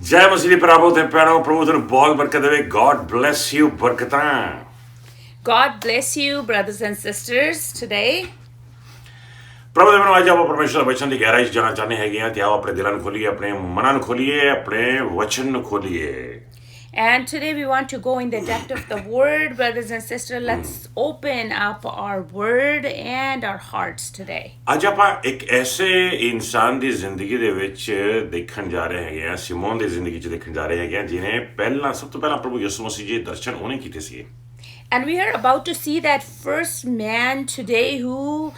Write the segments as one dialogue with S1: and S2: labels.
S1: जय मसीह प्रभु ते पैरों प्रभु तेन बहुत बरकत देवे गॉड ब्लेस यू बरकतां
S2: God bless you, brothers and sisters, today.
S1: प्रभु देव आज आप परमेश्वर वचन की गहराई जाना चाहते हैं तो आओ अपने दिलन खोलिए अपने मनन खोलिए अपने वचन खोलिए.
S2: And today we want to go in the depth of the word, brothers and sisters. Let's open up our word and our hearts today.
S1: ਅੱਜ ਆਪਾਂ ਇੱਕ ਐਸੇ ਇਨਸਾਨ ਦੀ ਜ਼ਿੰਦਗੀ ਦੇ ਵਿੱਚ ਦੇਖਣ ਜਾ ਰਹੇ ਹੈਗੇ ਆ ਸਿਮੋਨ ਦੀ ਜ਼ਿੰਦਗੀ 'ਚ ਦੇਖਣ ਜਾ ਰਹੇ ਹੈਗੇ ਆ ਜਿਹਨੇ ਸਭ ਤੋਂ ਪਹਿਲਾਂ ਪ੍ਰਭੂ ਯਿਸੂ ਮਸੀਹ ਜੀ ਦਰਸ਼ਨ ਉਹਨੇ ਕੀਤੇ ਸੀ.
S2: And we are about to see that first man today who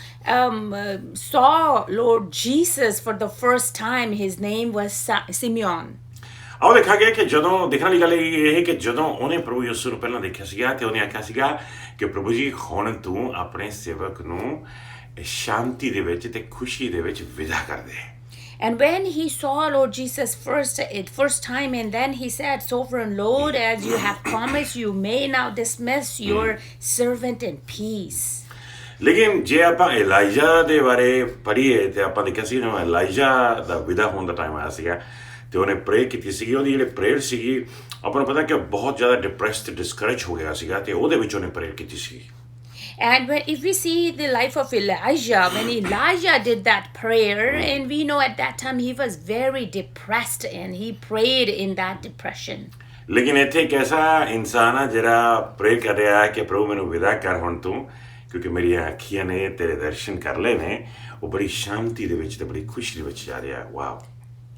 S2: saw Lord Jesus for the first time. His name was Simeon.
S1: ਆਓ ਦੇਖਾਂਗੇ ਕਿ ਜਦੋਂ ਦੇਖਣ ਵਾਲੀ ਗੱਲ ਇਹ ਹੈ ਕਿ ਜਦੋਂ ਉਹਨੇ ਪ੍ਰਭੂ ਯਿਸੂ ਨੂੰ ਪਹਿਲਾਂ ਦੇਖਿਆ ਸੀਗਾ ਤੇ ਉਹਨੇ ਆਖਿਆ ਸੀਗਾ ਕਿ ਪ੍ਰਭੂ ਜੀ ਹੁਣ ਤੂੰ ਆਪਣੇ ਸੇਵਕ ਨੂੰ ਸ਼ਾਂਤੀ ਦੇ ਵਿੱਚ ਤੇ ਖੁਸ਼ੀ ਦੇ ਵਿੱਚ ਵਿਦਾ ਕਰ ਦੇ.
S2: And when he saw Lord Jesus first time, and then he said, Sovereign Lord, as you have promised, you may now dismiss your servant in peace.
S1: ਲੇਕਿਨ ਜੇ ਆਪਾਂ ਏਲਾਈਜਾ ਦੇ ਬਾਰੇ ਪੜ੍ਹੀਏ ਤੇ ਆਪਾਂ ਦੇਖਿਆ ਸੀ ਨਾ ਏਲਾਈਜਾ ਦਾ ਵਿਦਾ ਹੋਣ ਦਾ ਟਾਈਮ ਆਇਆ ਸੀਗਾ ਤੇ ਉਹਨੇ ਪ੍ਰੇ ਕੀਤੀ ਸੀਗੀ. ਉਹਦੀ ਜਿਹੜੀ ਪ੍ਰੇਅਰ ਸੀਗੀ ਆਪਾਂ ਨੂੰ ਪਤਾ ਕਿ ਬਹੁਤ ਜ਼ਿਆਦਾ ਡਿਪਰੈਸਡ ਡਿਸਕਰੇਜ ਹੋ ਗਿਆ ਸੀਗਾ ਤੇ ਉਹਦੇ ਵਿੱਚ ਉਹਨੇ ਪ੍ਰੇਅਰ ਕੀਤੀ ਸੀ.
S2: And if we see the life of Elijah, when Elijah did that prayer, and we know at that time he was very depressed and he prayed in that depression.
S1: ਲੇਕਿਨ ਇੱਥੇ ਇੱਕ ਐਸਾ ਇਨਸਾਨ ਆ ਜਿਹੜਾ ਪ੍ਰੇ ਕਰ ਰਿਹਾ ਹੈ ਕਿ ਪ੍ਰਭੂ ਮੈਨੂੰ ਵਿਦਾ ਕਰ ਹੁਣ ਤੂੰ ਕਿਉਂਕਿ ਮੇਰੀਆਂ ਅੱਖੀਆਂ ਨੇ ਤੇਰੇ ਦਰਸ਼ਨ ਕਰ ਲਏ ਨੇ. ਉਹ ਬੜੀ ਸ਼ਾਂਤੀ ਦੇ ਵਿੱਚ ਤੇ ਬੜੀ ਖੁਸ਼ੀ ਦੇ ਵਿੱਚ ਜਾ ਰਿਹਾ ਹੈ. Wow.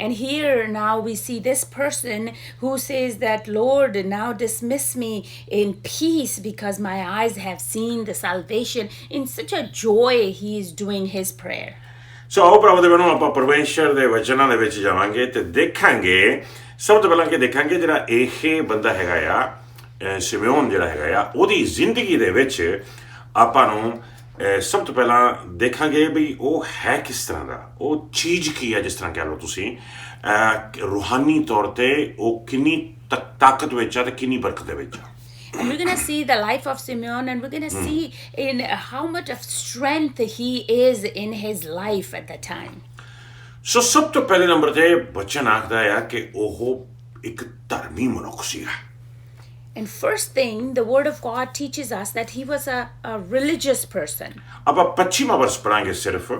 S2: And here now we see this person who says that, Lord, now dismiss me in peace because my eyes have seen the salvation. In such a joy he is doing his prayer.
S1: ਸੋ ਆਓ ਪ੍ਰਭੂ ਦੇ ਬਣੋ ਆਪਾਂ ਪਰਮੇਸ਼ਰ ਦੇ ਵਚਨਾਂ ਦੇ ਵਿੱਚ ਜਾਵਾਂਗੇ ਤੇ ਦੇਖਾਂਗੇ ਸਭ ਤੋਂ ਪਹਿਲਾਂ ਕਿ ਦੇਖਾਂਗੇ ਜਿਹੜਾ ਇਹ ਬੰਦਾ ਹੈਗਾ ਆ ਸਿਮੇਓਨ ਜਿਹੜਾ ਹੈਗਾ ਆ ਉਹਦੀ ਜ਼ਿੰਦਗੀ ਦੇ ਵਿੱਚ ਆਪਾਂ ਨੂੰ ਸਭ ਤੋਂ ਪਹਿਲਾਂ ਦੇਖਾਂਗੇ ਵੀ ਉਹ ਹੈ ਕਿਸ ਤਰ੍ਹਾਂ ਦਾ ਉਹ ਚੀਜ਼ ਕੀ ਹੈ ਜਿਸ ਤਰ੍ਹਾਂ ਕਹਿ ਲਓ ਤੁਸੀਂ ਰੂਹਾਨੀ ਤੌਰ ਤੇ ਉਹ ਕਿੰਨੀ ਤਾਕਤ ਵਿੱਚ ਆ ਤੇ ਕਿੰਨੀ ਬਰਕਤ ਦੇ ਵਿੱਚ ਆ.
S2: And we're going to see the life of Simeon, and we're going to see in how much of strength he is in his life at the time.
S1: ਸੋ ਸਭ ਤੋਂ ਪਹਿਲੇ ਨੰਬਰ ਤੇ ਬਚਨ ਆਖਦਾ ਆ ਕਿ ਉਹ ਇੱਕ ਧਰਮੀ ਮਨੁੱਖ ਸੀਗਾ.
S2: And first thing, the word of God teaches us that he was a religious person.
S1: ਆਪਾਂ 25ਵਾਂ ਵਰਸ ਪੜਾਂਗੇ ਸਿਰਫ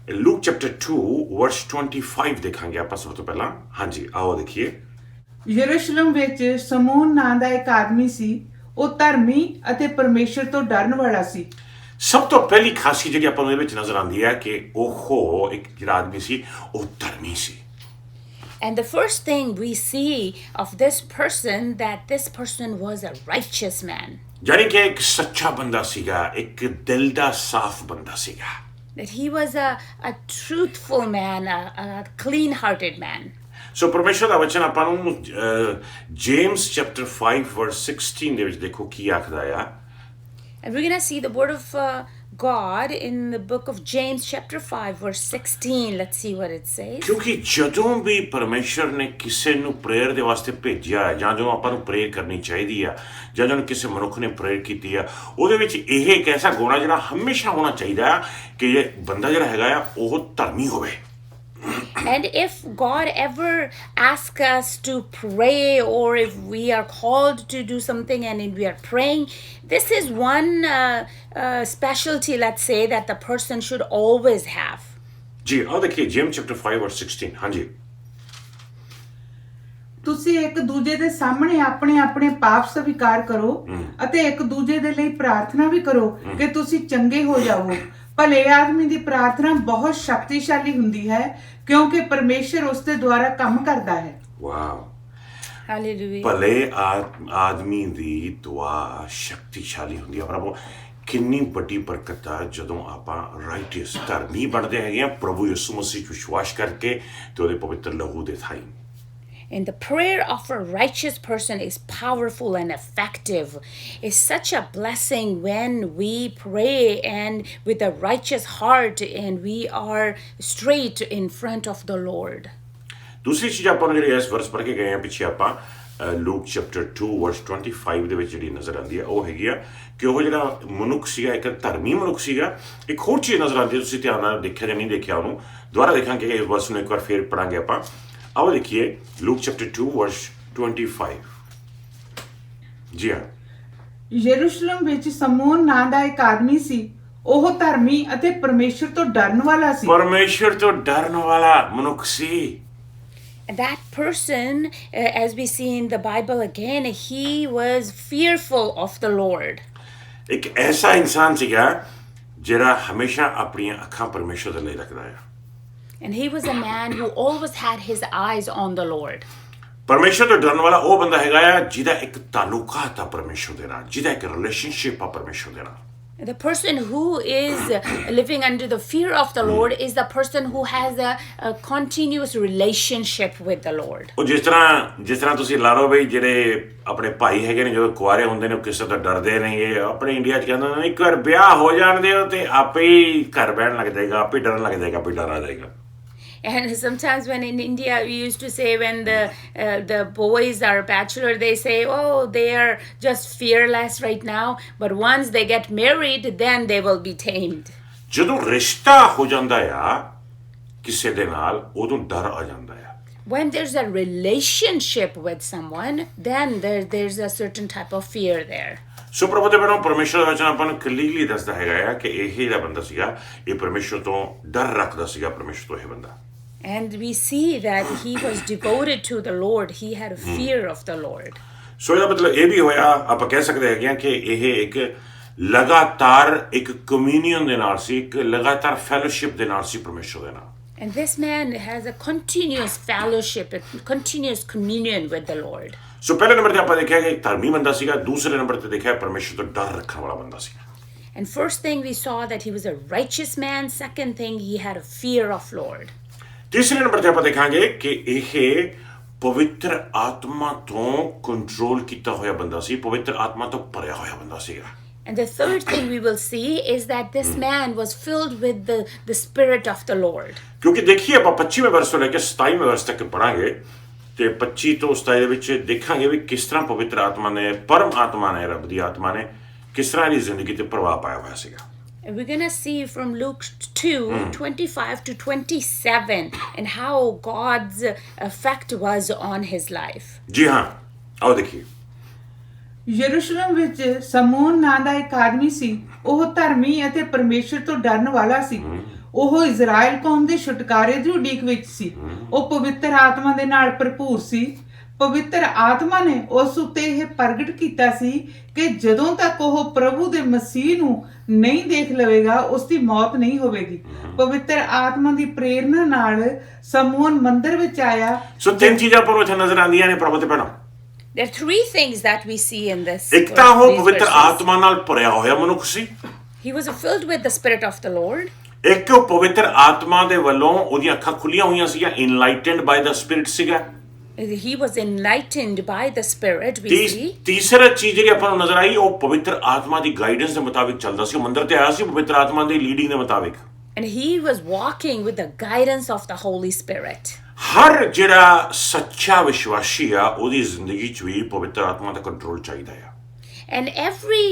S1: ਲੂਕ ਚੈਪਟਰ 2 ਵਰਸ 25 ਦੇਖਾਂਗੇ ਆਪਾਂ ਸਭ ਤੋਂ ਪਹਿਲਾਂ. ਹਾਂਜੀ ਆਓ ਦੇਖੀਏ.
S3: ਯਰੂਸ਼ਲਮ ਵਿੱਚ ਸਮੂਨ ਨਾਂ ਦਾ ਇੱਕ ਆਦਮੀ ਸੀ. ਉਹ ਧਰਮੀ ਅਤੇ ਪਰਮੇਸ਼ਰ ਤੋਂ ਡਰਨ ਵਾਲਾ ਸੀ.
S1: ਸਭ ਤੋਂ ਪਹਿਲੀ ਖਾਸੀਅਤ ਜਿਹੜੀ ਆਪਾਂ ਨੂੰ ਇਹਦੇ ਵਿੱਚ ਨਜ਼ਰ ਆਉਂਦੀ ਹੈ ਕਿ ਉਹ ਇੱਕ ਜਿਹੜਾ ਆਦਮੀ ਸੀ ਉਹ ਧਰਮੀ ਸੀ.
S2: And the first thing we see of this person, that this person was a righteous man.
S1: ਜਾਨੀ ਕਿ ਇੱਕ ਸੱਚਾ ਬੰਦਾ ਸੀਗਾ ਇੱਕ ਦਿਲ ਦਾ ਸਾਫ਼ ਬੰਦਾ ਸੀਗਾ.
S2: That he was a truthful man, a clean-hearted man.
S1: ਸੋ ਪਰਮੇਸ਼ਰ ਦਾ ਵਚਨ ਆਪਾਂ ਨੂੰ ਜੇਮਸ ਚੈਪਟਰ 5 ਵਰਸ 16 ਦੇ ਵਿੱਚ ਦੇਖੋ ਕੀ ਆਖਦਾ ਆ.
S2: And we're going to see the word of God in the book of James chapter 5 verse 16. Let's see what it says.
S1: ਕਿਉਂਕਿ ਜਦੋਂ ਵੀ ਪਰਮੇਸ਼ਰ ਨੇ ਕਿਸੇ ਨੂੰ ਪ੍ਰੇਅਰ ਦੇ ਵਾਸਤੇ ਭੇਜਿਆ ਜਾਂ ਜਦੋਂ ਆਪਾਂ ਨੂੰ ਪ੍ਰੇਅਰ ਕਰਨੀ ਚਾਹੀਦੀ ਆ ਜਾਂ ਜਦੋਂ ਕਿਸੇ ਮਨੁੱਖ ਨੇ ਪ੍ਰੇਅਰ ਕੀਤੀ ਆ ਉਹਦੇ ਵਿੱਚ ਇਹ ਇੱਕ ਐਸਾ ਗੁਣ ਜਿਹੜਾ ਹਮੇਸ਼ਾ ਹੋਣਾ ਚਾਹੀਦਾ ਆ ਕਿ ਇਹ ਬੰਦਾ ਜਿਹੜਾ ਹੈਗਾ ਆ ਉਹ ਧਰਮੀ ਹੋਵੇ.
S2: And if God ever asks us to pray, or if we are called to do something and we are praying, this is one specialty, let's say, that the person should always have.
S1: ਜੀ ਆਓ ਦੇਖੀਏ James chapter 5 ਵਰਸ 16. ਹਾਂਜੀ.
S3: ਤੁਸੀਂ ਇੱਕ ਦੂਜੇ ਦੇ ਸਾਹਮਣੇ ਆਪਣੇ ਆਪਣੇ ਪਾਪ ਸਵੀਕਾਰ ਕਰੋ ਅਤੇ ਇੱਕ ਦੂਜੇ ਦੇ ਲਈ ਪ੍ਰਾਰਥਨਾ ਵੀ ਕਰੋ ਕਿ ਤੁਸੀਂ ਚੰਗੇ ਹੋ ਜਾਵੋ. ਭਲੇ ਆਦਮੀ ਦੀ ਪ੍ਰਾਰਥਨਾ ਬਹੁਤ ਸ਼ਕਤੀਸ਼ਾਲੀ ਹੁੰਦੀ ਹੈ ਕਿਉਂਕਿ ਪਰਮੇਸ਼ਰ ਉਸ ਦੇ ਦੁਆਰਾ ਕੰਮ ਕਰਦਾ ਹੈ. ਵਾਓ.
S2: Hallelujah.
S1: ਭਲੇ ਆਦਮੀ ਦੀ ਦੁਆ ਸ਼ਕਤੀਸ਼ਾਲੀ ਹੁੰਦੀ ਹੈ. ਪ੍ਰਭੂ ਕਿੰਨੀ ਵੱਡੀ ਬਰਕਤ ਆ ਜਦੋਂ ਆਪਾਂ ਰਾਈਟੀਅਸ ਧਰਮੀ ਬਣਦੇ ਹੈਗੇ ਆ ਪ੍ਰਭੂ ਯਿਸੂ ਮਸੀਹ ਵਿੱਚ ਵਿਸ਼ਵਾਸ ਕਰਕੇ ਤੇ ਉਹਦੇ ਪਵਿੱਤਰ ਲਹੂ ਦੇ ਥਾਈ.
S2: And the prayer of a righteous person is powerful and effective. It's such a blessing when we pray and with a righteous heart and we are straight in front of the Lord.
S1: ਦੂਸਰੀ ਚੀਜ਼ ਆਪਾਂ ਨੂੰ ਜਿਹੜੀ ਇਸ ਵਰਸ ਪੜ੍ਹ ਕੇ ਗਏ ਆ ਪਿੱਛੇ ਆਪਾਂ ਲੂਕ ਚੈਪਟਰ 2 ਵਰਸ 25 ਦੇ ਵਿੱਚ ਜਿਹੜੀ ਨਜ਼ਰ ਆਉਂਦੀ ਆ ਉਹ ਹੈਗੀ ਆ ਕਿ ਉਹ ਜਿਹੜਾ ਮਨੁੱਖ ਸੀਗਾ ਇੱਕ ਧਰਮੀ ਮਨੁੱਖ ਸੀਗਾ. ਇੱਕ ਹੋਰ ਚੀਜ਼ ਨਜ਼ਰ ਆਉਂਦੀ ਤੁਸੀਂ ਧਿਆਨ ਨਾਲ ਦੇਖਿਆ ਜਾਂ ਨਹੀਂ ਦੇਖਿਆ ਉਹਨੂੰ ਦੁਬਾਰਾ ਦੇਖਾਂਗੇ ਇਸ ਵਰਸ ਨੂੰ ਇੱਕ ਵਾਰ ਫੇਰ ਪੜਾਂਗੇ ਆਪਾਂ. ਆਓ ਦੇਖੀਏ ਲੂਕ ਚੈਪਟਰ 2 ਵਰਸ 25। ਜੀ ਹਾਂ।
S3: ਯਰੂਸ਼ਲਮ ਵਿੱਚ ਸਮੂਨ ਨਾਂ ਦਾ ਇੱਕ ਆਦਮੀ ਸੀ। ਉਹ ਧਰਮੀ ਅਤੇ ਪਰਮੇਸ਼ਰ ਤੋਂ ਡਰਨ ਵਾਲਾ ਸੀ।
S1: ਪਰਮੇਸ਼ਰ ਤੋਂ ਡਰਨ ਵਾਲਾ ਮਨੁੱਖ ਸੀ।
S2: That person, as we see in the Bible again, he was fearful of the Lord.
S1: ਇੱਕ ਐਸਾ ਇਨਸਾਨ ਸੀਗਾ ਜਿਹੜਾ ਹਮੇਸ਼ਾ ਆਪਣੀਆਂ ਅੱਖਾਂ ਪਰਮੇਸ਼ਰ ਦੇ ਲਈ ਰੱਖਦਾ ਹੈ।
S2: And he was a man who always had his eyes on the Lord.
S1: ਪਰਮੇਸ਼ਰ ਤੋਂ ਡਰਨ ਵਾਲਾ ਉਹ ਬੰਦਾ ਹੈਗਾ ਆ ਜਿਹਦਾ ਇੱਕ ਤਾਲੁਕਾਤ ਆ ਪਰਮੇਸ਼ਰ ਦੇ ਨਾਲ, ਜਿਹਦਾ ਇੱਕ ਰਿਲੇਸ਼ਨਸ਼ਿਪ ਆ ਪਰਮੇਸ਼ਰ ਦੇ ਨਾਲ।
S2: The person who is living under the fear of the Lord is the person who has a continuous relationship with the Lord.
S1: ਉਹ ਜਿਸ ਤਰ੍ਹਾਂ ਤੁਸੀਂ ਲਾ ਲਓ ਬਈ ਜਿਹੜੇ ਆਪਣੇ ਭਾਈ ਹੈਗੇ ਨੇ ਜਦੋਂ ਕੁਆਰੇ ਹੁੰਦੇ ਨੇ ਉਹ ਕਿਸੇ ਤੋਂ ਡਰਦੇ ਨੇਗੇ। ਆਪਣੇ ਇੰਡੀਆ 'ਚ ਕਹਿੰਦੇ ਨੇ ਇੱਕ ਵਾਰ ਵਿਆਹ ਹੋ ਜਾਣ ਦਿਓ ਤੇ ਆਪੇ ਹੀ ਘਰ ਬਹਿਣ ਲੱਗ ਜਾਏਗਾ, ਆਪੇ ਡਰਨ ਲੱਗ ਜਾਏਗਾ, ਆਪੇ ਡਰ ਆ ਜਾਏਗਾ।
S2: And sometimes when in India we used to say when the boys are bachelor, they say, oh, they are just fearless right now, but once they get married, then they will be tamed.
S1: ਜਦੋਂ ਰਿਸ਼ਤਾ ਹੋ ਜਾਂਦਾ ਆ ਕਿਸੇ ਦੇ ਨਾਲ ਉਦੋਂ ਡਰ ਆ ਜਾਂਦਾ ਆ।
S2: When there's a relationship with someone, then there's a certain type of fear there.
S1: ਸੋ ਪ੍ਰਭੂ ਦੇ ਬਨੋ ਪਰਮੇਸ਼ਰ ਦਾ ਵਚਨ ਆਪਾਂ ਨੂੰ ਕਲੀਅਰਲੀ ਦੱਸਦਾ ਹੈਗਾ ਆ ਕਿ ਇਹ ਜਿਹੜਾ ਬੰਦਾ ਸੀਗਾ ਇਹ ਪਰਮੇਸ਼ਰ ਤੋਂ ਡਰ ਰੱਖਦਾ ਸੀਗਾ, ਪਰਮੇਸ਼ਰ ਤੋਂ ਇਹ ਬੰਦਾ।
S2: And we see that he was devoted to the Lord. He had a fear of the Lord.
S1: ਸੋ ਇਹਦਾ ਮਤਲਬ ਇਹ ਵੀ ਹੋਇਆ, ਆਪਾਂ ਕਹਿ ਸਕਦੇ ਹੈਗੇ ਆ ਕਿ ਇਹ ਇੱਕ ਲਗਾਤਾਰ ਇੱਕ ਕਮਿਊਨੀਅਨ ਦੇ ਨਾਲ ਸੀ, ਇੱਕ ਲਗਾਤਾਰ ਫੈਲੋਸ਼ਿਪ ਦੇ ਨਾਲ ਸੀ ਪਰਮੇਸ਼ਰ ਦੇ ਨਾਲ।
S2: And this man has a continuous fellowship, a continuous communion with the Lord.
S1: ਸੋ ਪਹਿਲੇ ਨੰਬਰ ਤੇ ਆਪਾਂ ਦੇਖਿਆ ਕਿ ਇੱਕ ਧਰਮੀ ਬੰਦਾ ਸੀਗਾ, ਦੂਸਰੇ ਨੰਬਰ ਤੇ ਦੇਖਿਆ ਪਰਮੇਸ਼ਰ ਤੋਂ ਡਰ ਰੱਖਣ ਵਾਲਾ ਬੰਦਾ ਸੀ।
S2: And first thing we saw that he was a righteous man. Second thing, he had a fear of Lord.
S1: ਤੀਸਰੇ ਨੰਬਰ ਤੇ ਆਪਾਂ ਦੇਖਾਂਗੇ ਕਿ ਇਹ ਪਵਿੱਤਰ ਆਤਮਾ ਤੋਂ ਕੰਟਰੋਲ ਕੀਤਾ ਹੋਇਆ ਬੰਦਾ ਸੀ, ਪਵਿੱਤਰ ਆਤਮਾ ਤੋਂ ਭਰਿਆ ਹੋਇਆ ਬੰਦਾ ਸੀਗਾ।
S2: And the third thing we will see is that this man was filled with the Spirit of the Lord.
S1: ਕਿਉਂਕਿ ਦੇਖੀਏ ਆਪਾਂ 25ਵੇਂ ਵਰਸ ਤੋਂ ਲੈ ਕੇ 27ਵੇਂ ਵਰਸ ਤੱਕ ਪੜਾਂਗੇ ਤੇ 25 ਤੋਂ 27 ਦੇ ਵਿੱਚ ਦੇਖਾਂਗੇ ਵੀ ਕਿਸ ਤਰ੍ਹਾਂ ਪਵਿੱਤਰ ਆਤਮਾ ਨੇ, ਪਰਮ ਆਤਮਾ ਨੇ, ਰੱਬ ਦੀ ਆਤਮਾ ਨੇ ਕਿਸ ਤਰ੍ਹਾਂ ਦੀ ਜ਼ਿੰਦਗੀ ਤੇ ਪ੍ਰਭਾਵ ਪਾਇਆ ਹੋਇਆ ਸੀਗਾ।
S2: And we're going to see from Luke 2, 25 to 27 and how God's effect was on his life.
S1: ਜੀ ਹਾਂ, ਆਓ ਦੇਖੀਏ।
S3: ਯਰੂਸ਼ਲਮ ਵਿੱਚ ਸਮੂਨ ਨਾਂ ਦਾ ਇੱਕ ਆਦਮੀ ਸੀ। ਉਹ ਧਰਮੀ ਅਤੇ ਪਰਮੇਸ਼ਰ ਤੋਂ ਡਰਨ ਵਾਲਾ ਸੀ। ਉਹ ਇਜ਼ਰਾਈਲ ਕੌਮ ਦੇ ਛੁਟਕਾਰੇ ਦੀ ਉਡੀਕ ਵਿੱਚ ਸੀ। ਉਹ ਪਵਿੱਤਰ ਆਤਮਾ ਦੇ ਨਾਲ ਭਰਪੂਰ ਸੀ। ਪਵਿੱਤਰ ਆਤਮਾ ਨੇ ਉਸ ਉੱਤੇ ਇਹ ਪ੍ਰਗਟ ਕੀਤਾ ਸੀ ਕਿ ਜਦੋਂ ਤੱਕ ਉਹ ਪ੍ਰਭੂ ਦੇ ਮਸੀਹ ਨੂੰ ਨਹੀਂ ਦੇਖ ਲਵੇਗਾ ਉਸ ਦੀ ਮੌਤ ਨਹੀਂ ਹੋਵੇਗੀ। ਪਵਿੱਤਰ ਆਤਮਾ ਦੀ ਪ੍ਰੇਰਨਾ ਨਾਲ ਸਮੂਨ ਮੰਦਿਰ ਵਿੱਚ ਆਇਆ।
S1: ਸੋ ਤਿੰਨ ਚੀਜ਼ਾਂ ਪਰ ਉੱਥੇ ਨਜ਼ਰ ਆਉਂਦੀਆਂ ਨੇ ਪ੍ਰਭੂ ਤੇ ਭੈਣੋ।
S2: There are three things that we see in this.
S1: ਇੱਕ ਤਾਂ ਉਹ
S2: these
S1: ਪਵਿੱਤਰ
S2: verses.
S1: ਆਤਮਾ ਨਾਲ ਭਰਿਆ ਹੋਇਆ ਮਨੁੱਖ ਸੀ।
S2: He was filled with the Spirit of the Lord.
S1: ਇੱਕ ਪਵਿੱਤਰ ਆਤਮਾ ਦੇ ਵੱਲੋਂ ਉਹਦੀਆਂ ਅੱਖਾਂ ਖੁੱਲੀਆਂ ਹੋਈਆਂ ਸੀਗੀਆਂ, ਇਨਲਾਈਟਨਡ ਬਾਈ ਦਾ ਸਪਿਰਿਟ ਸੀਗਾ।
S2: He was enlightened by the Spirit, we see.
S1: ਤੀਸਰਾ ਚੀਜ਼ ਜਿਹੜੀ ਆਪਾਂ ਨੂੰ ਨਜ਼ਰ ਆਈ ਉਹ ਪਵਿੱਤਰ ਆਤਮਾ ਦੀ ਗਾਈਡੈਂਸ ਦੇ ਮੁਤਾਬਿਕ ਚੱਲਦਾ ਸੀ। ਉਹ ਮੰਦਿਰ ਤੇ ਆਇਆ ਸੀ ਪਵਿੱਤਰ ਆਤਮਾ ਦੀ ਲੀਡਿੰਗ ਦੇ ਮੁਤਾਬਿਕ।
S2: And he was walking with the guidance of the Holy Spirit.
S1: ਹਰ ਜਿਹੜਾ ਸੱਚਾ ਵਿਸ਼ਵਾਸੀ ਆ ਉਹਦੀ ਜ਼ਿੰਦਗੀ 'ਚ ਵੀ ਪਵਿੱਤਰ ਆਤਮਾ ਦਾ ਕੰਟਰੋਲ ਚਾਹੀਦਾ ਆ।
S2: And every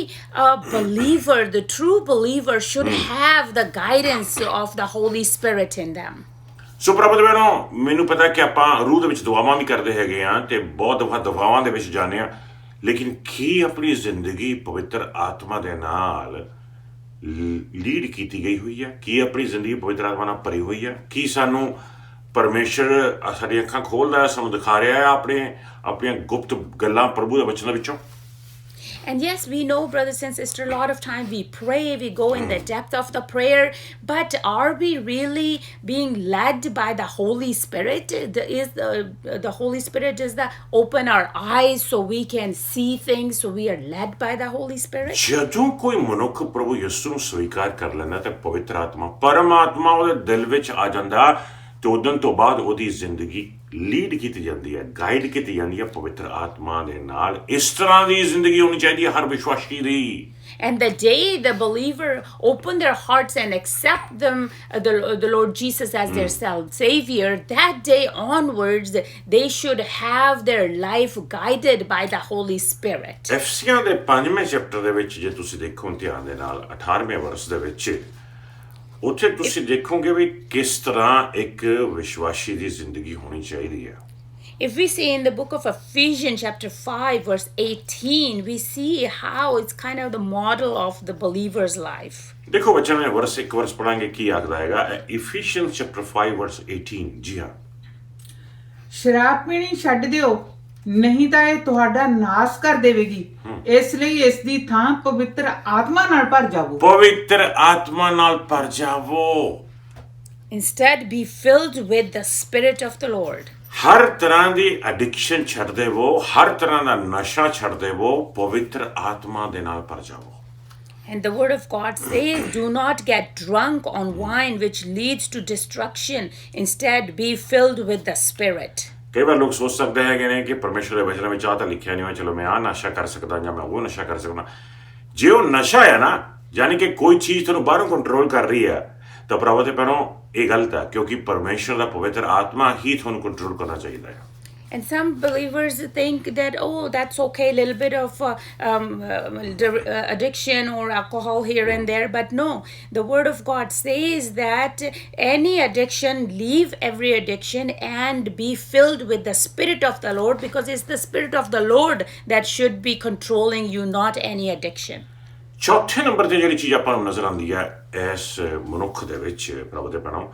S2: believer, the true believer, should have the guidance of the Holy Spirit in them.
S1: ਸੋ ਪ੍ਰਭੂ ਦੇ ਬਹਿਣੋ, ਮੈਨੂੰ ਪਤਾ ਕਿ ਆਪਾਂ ਰੂਹ ਦੇ ਵਿੱਚ ਦੁਆਵਾਂ ਵੀ ਕਰਦੇ ਹੈਗੇ ਆ ਤੇ ਬਹੁਤ ਦਫਾ ਦੁਆਵਾਂ ਦੇ ਵਿੱਚ ਜਾਂਦੇ ਆ, ਲੇਕਿਨ ਕੀ ਆਪਣੀ ਜ਼ਿੰਦਗੀ ਪਵਿੱਤਰ ਆਤਮਾ ਦੇ ਨਾਲ ਲੀਡ ਕੀਤੀ ਗਈ ਹੋਈ ਆ? ਕੀ ਆਪਣੀ ਜ਼ਿੰਦਗੀ ਪਵਿੱਤਰ ਆਤਮਾ ਨਾਲ ਭਰੀ ਹੋਈ ਆ? ਕੀ ਸਾਨੂੰ ਪਰਮੇਸ਼ਰ ਸਾਡੀਆਂ ਅੱਖਾਂ ਖੋਲ੍ਹਦਾ ਹੈ, ਸਾਨੂੰ ਦਿਖਾ ਰਿਹਾ ਹੈ ਆਪਣੀਆਂ ਗੁਪਤ ਗੱਲਾਂ ਪ੍ਰਭੂ ਦੇ ਵਚਨਾਂ ਵਿੱਚੋਂ?
S2: And yes, we know, brothers and sisters, a lot of time we pray, we go in the depth of the prayer, but are we really being led by the Holy Spirit? The Holy Spirit is the open our eyes so we can see things, so we are led by the Holy Spirit?
S1: ਜਦੋਂ ਕੋਈ ਮਨੁੱਖ ਪ੍ਰਭੂ ਯਿਸੂ ਨੂੰ ਸਵੀਕਾਰ ਕਰ ਲੈਂਦਾ ਤੇ ਪਵਿੱਤਰ ਆਤਮਾ, ਪਰਮਾਤਮਾ ਉਹਦੇ ਦਿਲ ਵਿੱਚ ਆ ਜਾਂਦਾ ਤੇ ਉਦੋਂ ਤੋਂ ਬਾਅਦ ਉਹਦੀ ਜ਼ਿੰਦਗੀ ਲੀਡ ਕੀਤੀ ਜਾਂਦੀ ਹੈ, ਗਾਈਡ ਕੀਤੀ ਜਾਂਦੀ ਹੈ ਪਵਿੱਤਰ ਆਤਮਾ ਦੇ ਨਾਲ। ਇਸ ਤਰ੍ਹਾਂ ਦੀ ਜ਼ਿੰਦਗੀ ਹੋਣੀ ਚਾਹੀਦੀ ਹੈ ਹਰ ਵਿਸ਼ਵਾਸੀ ਦੀ।
S2: And the day the believer open their hearts and accept the Lord Jesus as their Savior, that day onwards, they should have their life guided by the Holy Spirit.
S1: ਐਫਸੀਆਂ ਦੇ 5ਵੇਂ ਚੈਪਟਰ ਦੇ ਵਿੱਚ ਜੇ ਤੁਸੀਂ ਦੇਖੋ ਧਿਆਨ ਦੇ ਨਾਲ 18ਵੇਂ ਵਰਸ ਦੇ ਵਿੱਚ ਉੱਥੇ ਤੁਸੀਂ ਦੇਖੋਗੇ ਵੀ ਕਿਸ ਤਰ੍ਹਾਂ ਇੱਕ ਵਿਸ਼ਵਾਸੀ ਦੀ ਜ਼ਿੰਦਗੀ ਹੋਣੀ ਚਾਹੀਦੀ ਹੈ।
S2: If we see in the book of Ephesians, chapter 5, verse 18, we see how it's kind of the model of the believer's life.
S1: ਦੇਖੋ ਬੱਚਿਆਂ ਨੇ ਇੱਕ ਵਰਸ ਪੜਾਂਗੇ ਕੀ ਆਖਦਾ ਹੈਗਾ Ephesians chapter 5 verse 18। ਜੀ ਹਾਂ,
S3: ਸ਼ਰਾਬ ਪੀਣੀ ਛੱਡ ਦਿਓ, ਨਹੀਂ ਤਾਂ ਇਹ ਤੁਹਾਡਾ ਨਾਸ ਕਰ ਦੇਵੇਗੀ। ਇਸ ਲਈ ਇਸ ਦੀ ਥਾਂ ਪਵਿੱਤਰ ਆਤਮਾ ਨਾਲ ਭਰ ਜਾਵੋ।
S1: ਪਵਿੱਤਰ ਆਤਮਾ ਨਾਲ ਭਰ ਜਾਵੋ।
S2: Instead, be filled with the Spirit of the Lord.
S1: ਹਰ ਤਰ੍ਹਾਂ ਦੀ ਐਡਿਕਸ਼ਨ ਛੱਡ ਦੇਵੋ, ਹਰ ਤਰ੍ਹਾਂ ਦਾ ਨਸ਼ਾ ਛੱਡ ਦੇਵੋ, ਪਵਿੱਤਰ ਆਤਮਾ ਦੇ ਨਾਲ ਭਰ ਜਾਵੋ।
S2: And the word of God says, do not get drunk on wine which leads to destruction. Instead, be filled with the Spirit.
S1: ਕਈ ਵਾਰ ਲੋਕ ਸੋਚ ਸਕਦੇ ਹੈਗੇ ਨੇ ਕਿ ਪਰਮੇਸ਼ਰ ਦੇ ਵਚਨ ਵਿੱਚ ਆਹ ਤਾਂ ਲਿਖਿਆ ਨਹੀਂ ਹੋਇਆ, ਚਲੋ ਮੈਂ ਆਹ ਨਸ਼ਾ ਕਰ ਸਕਦਾ ਜਾਂ ਮੈਂ ਉਹ ਨਸ਼ਾ ਕਰ ਸਕਦਾ। ਜੇ ਉਹ ਨਸ਼ਾ ਹੈ ਨਾ, ਯਾਨੀ ਕਿ ਕੋਈ ਚੀਜ਼ ਤੁਹਾਨੂੰ ਬਾਹਰੋਂ ਕੰਟਰੋਲ ਕਰ ਰਹੀ ਹੈ, ਤਾਂ ਭਰਾਵੋ ਤੇ ਭੈਣੋ ਇਹ ਗਲਤ ਹੈ, ਕਿਉਂਕਿ ਪਰਮੇਸ਼ਰ ਦਾ ਪਵਿੱਤਰ ਆਤਮਾ ਹੀ ਤੁਹਾਨੂੰ ਕੰਟਰੋਲ ਕਰਨਾ ਚਾਹੀਦਾ ਹੈ।
S2: And some believers think that, oh, that's okay, a little bit of addiction or alcohol here and there. But no, the Word of God says that any addiction, leave every addiction and be filled with the Spirit of the Lord, because it's the Spirit of the Lord that should be controlling you, not any addiction.
S1: ਚੌਥੇ number ਤੇ ਜਿਹੜੀ ਚੀਜ਼ ਆਪਾਂ ਨੂੰ ਨਜ਼ਰ ਆਉਂਦੀ ਹੈ ਇਸ ਮਨੁੱਖ ਦੇ ਵਿੱਚ ਪ੍ਰਭੂ ਦੇ ਭੈਣੋ,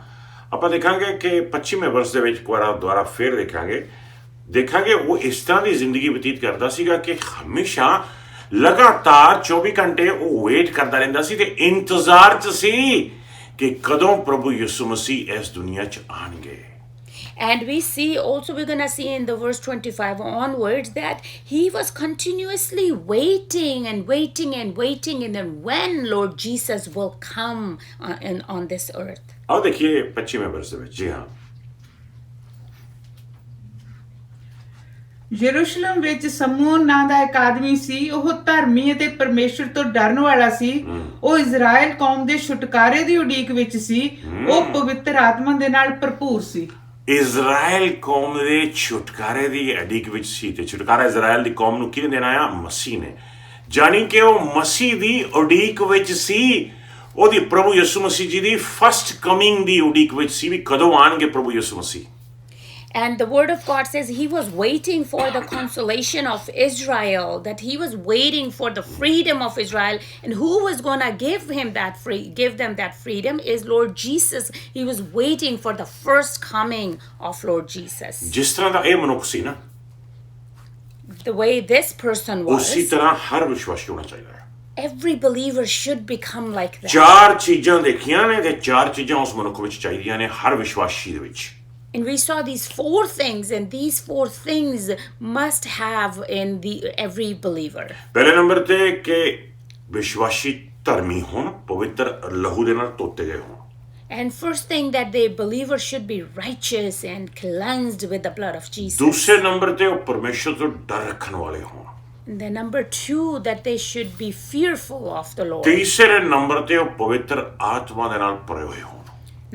S1: ਆਪਾਂ ਦੇਖਾਂਗੇ ਕਿ 25ਵੇਂ ਵਰਸ ਦੇ ਵਿੱਚ ਇੱਕ ਵਾਰ ਦੁਆਰਾ ਫੇਰ ਦੇਖਾਂਗੇ ਉਹ ਇਸ ਤਰ੍ਹਾਂ ਦੀ ਜ਼ਿੰਦਗੀ ਬਤੀਤ ਕਰਦਾ ਸੀਗਾ ਕਿ ਹਮੇਸ਼ਾ ਲਗਾਤਾਰ 24 ਘੰਟੇ ਉਹ ਵੇਟ ਕਰਦਾ ਰਹਿੰਦਾ ਸੀ ਤੇ ਇੰਤਜ਼ਾਰ 'ਚ ਸੀ ਕਿ ਕਦੋਂ ਪ੍ਰਭੂ ਯਿਸੂ ਮਸੀਹ ਇਸ ਦੁਨੀਆ 'ਚ ਆਣਗੇ।
S2: And we see also, we're going to see in the verse 25 onwards, that he was continuously waiting and waiting and waiting, and then when Lord Jesus will come on this earth.
S1: ਆਓ ਦੇਖੀਏ 25ਵੇਂ ਵਰਸ ਦੇ ਵਿੱਚ। ਜੀ ਹਾਂ,
S3: ਯਰੂਸ਼ਲਮ ਵਿੱਚ ਸਮੂਨ ਨਾਂ ਦਾ ਇੱਕ ਆਦਮੀ ਸੀ। ਉਹ ਧਰਮੀ ਅਤੇ ਪਰਮੇਸ਼ਰ ਤੋਂ ਡਰਨ ਵਾਲਾ ਸੀ। ਉਹ ਇਜ਼ਰਾਈਲ ਕੌਮ ਦੇ ਛੁਟਕਾਰੇ ਦੀ ਉਡੀਕ ਵਿੱਚ ਸੀ। ਉਹ ਪਵਿੱਤਰ ਆਤਮਾ ਦੇ ਨਾਲ ਭਰਪੂਰ ਸੀ।
S1: ਇਜ਼ਰਾਈਲ ਕੌਮ ਦੇ ਛੁਟਕਾਰੇ ਦੀ ਉਡੀਕ ਵਿੱਚ ਸੀ, ਤੇ ਛੁਟਕਾਰਾ ਇਜ਼ਰਾਈਲ ਦੀ ਕੌਮ ਨੂੰ ਕਿਹਨੇ ਦੇਣਾ ਆ? ਮਸੀਹ ਨੇ। ਜਾਣੀ ਕਿ ਉਹ ਮਸੀਹ ਦੀ ਉਡੀਕ ਵਿੱਚ ਸੀ, ਉਹਦੀ ਪ੍ਰਭੂ ਯਿਸੂ ਮਸੀਹ ਜੀ ਦੀ ਫਸਟ ਕਮਿੰਗ ਦੀ ਉਡੀਕ ਵਿੱਚ ਸੀ ਵੀ ਕਦੋਂ ਆਣਗੇ ਪ੍ਰਭੂ ਯਿਸੂ ਮਸੀਹ।
S2: And the word of God says he was waiting for the consolation of Israel, that he was waiting for the freedom of Israel. And who was going to give them that freedom is Lord Jesus. He was waiting for the first coming of Lord Jesus.
S1: ਜਿਸ ਤਰ੍ਹਾਂ ਦਾ ਇਹ ਮਨੁੱਖ ਸੀ ਨਾ,
S2: The way this person was,
S1: ਉਸੇ ਤਰ੍ਹਾਂ ਹਰ ਵਿਸ਼ਵਾਸੀ ਹੋਣਾ ਚਾਹੀਦਾ ਹੈ।
S2: every believer should become like that.
S1: ਚਾਰ ਚੀਜ਼ਾਂ ਦੇਖੀਆਂ ਨੇ ਤੇ ਚਾਰ ਚੀਜ਼ਾਂ ਉਸ ਮਨੁੱਖ ਵਿੱਚ ਚਾਹੀਦੀਆਂ ਨੇ ਹਰ ਵਿਸ਼ਵਾਸੀ ਦੇ ਵਿੱਚ।
S2: And we saw these 4 things, and these 4 things must have in every believer.
S1: ਪਹਿਲੇ ਨੰਬਰ ਤੇ ਕਿ ਵਿਸ਼ਵਾਸੀ ਧਰਮੀ ਹੋਣ, ਪਵਿੱਤਰ ਲਹੂ ਦੇ ਨਾਲ ਧੋਤੇ ਗਏ ਹੋਣ।
S2: And first thing, that the believer should be righteous and cleansed with the blood of Jesus.
S1: ਦੂਸਰੇ ਨੰਬਰ ਤੇ ਉਹ ਪਰਮੇਸ਼ਰ ਤੋਂ ਡਰ ਰੱਖਣ ਵਾਲੇ ਹੋਣ।
S2: And then number 2, that they should be fearful of the Lord.
S1: ਤੀਸਰੇ ਨੰਬਰ ਤੇ ਉਹ ਪਵਿੱਤਰ ਆਤਮਾ ਦੇ ਨਾਲ ਭਰੇ ਹੋਏ ਹੋਣ।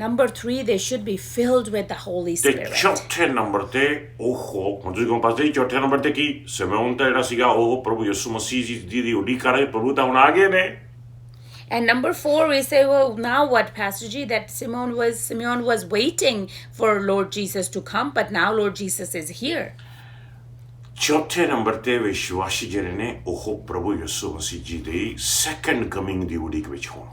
S2: Number 3, they should be filled with the Holy
S1: ਤੇ
S2: Spirit.
S1: ਚੌਥੇ ਨੰਬਰ ਤੇ ਹੁਣ ਤੁਸੀਂ ਕੋਲ ਪਾਸੇ ਚੌਥੇ ਨੰਬਰ ਤੇ ਕੀ ਸਿਮੋਨ ਤਾਂ ਜਿਹੜਾ ਸੀਗਾ ਉਹ ਪ੍ਰਭੂ ਯਿਸੂ ਮਸੀਹ ਜੀ ਦੀ ਉਡੀਕ ਕਰ ਰਹੇ, ਪ੍ਰਭੂ ਤਾਂ ਹੁਣ ਆ ਗਏ ਨੇ।
S2: And number 4, we say, well, now what, Pastor G? That Simeon was waiting for Lord Jesus to come, but now Lord Jesus is here.
S1: ਚੌਥੇ ਨੰਬਰ ਤੇ ਵਿਸ਼ਵਾਸੀ ਜਿਹੜੇ ਨੇ ਉਹ ਪ੍ਰਭੂ ਯਿਸੂ ਮਸੀਹ ਜੀ ਦੀ ਸੈਕੰਡ ਕਮਿੰਗ ਦੀ ਉਡੀਕ ਵਿੱਚ ਹੋਣ।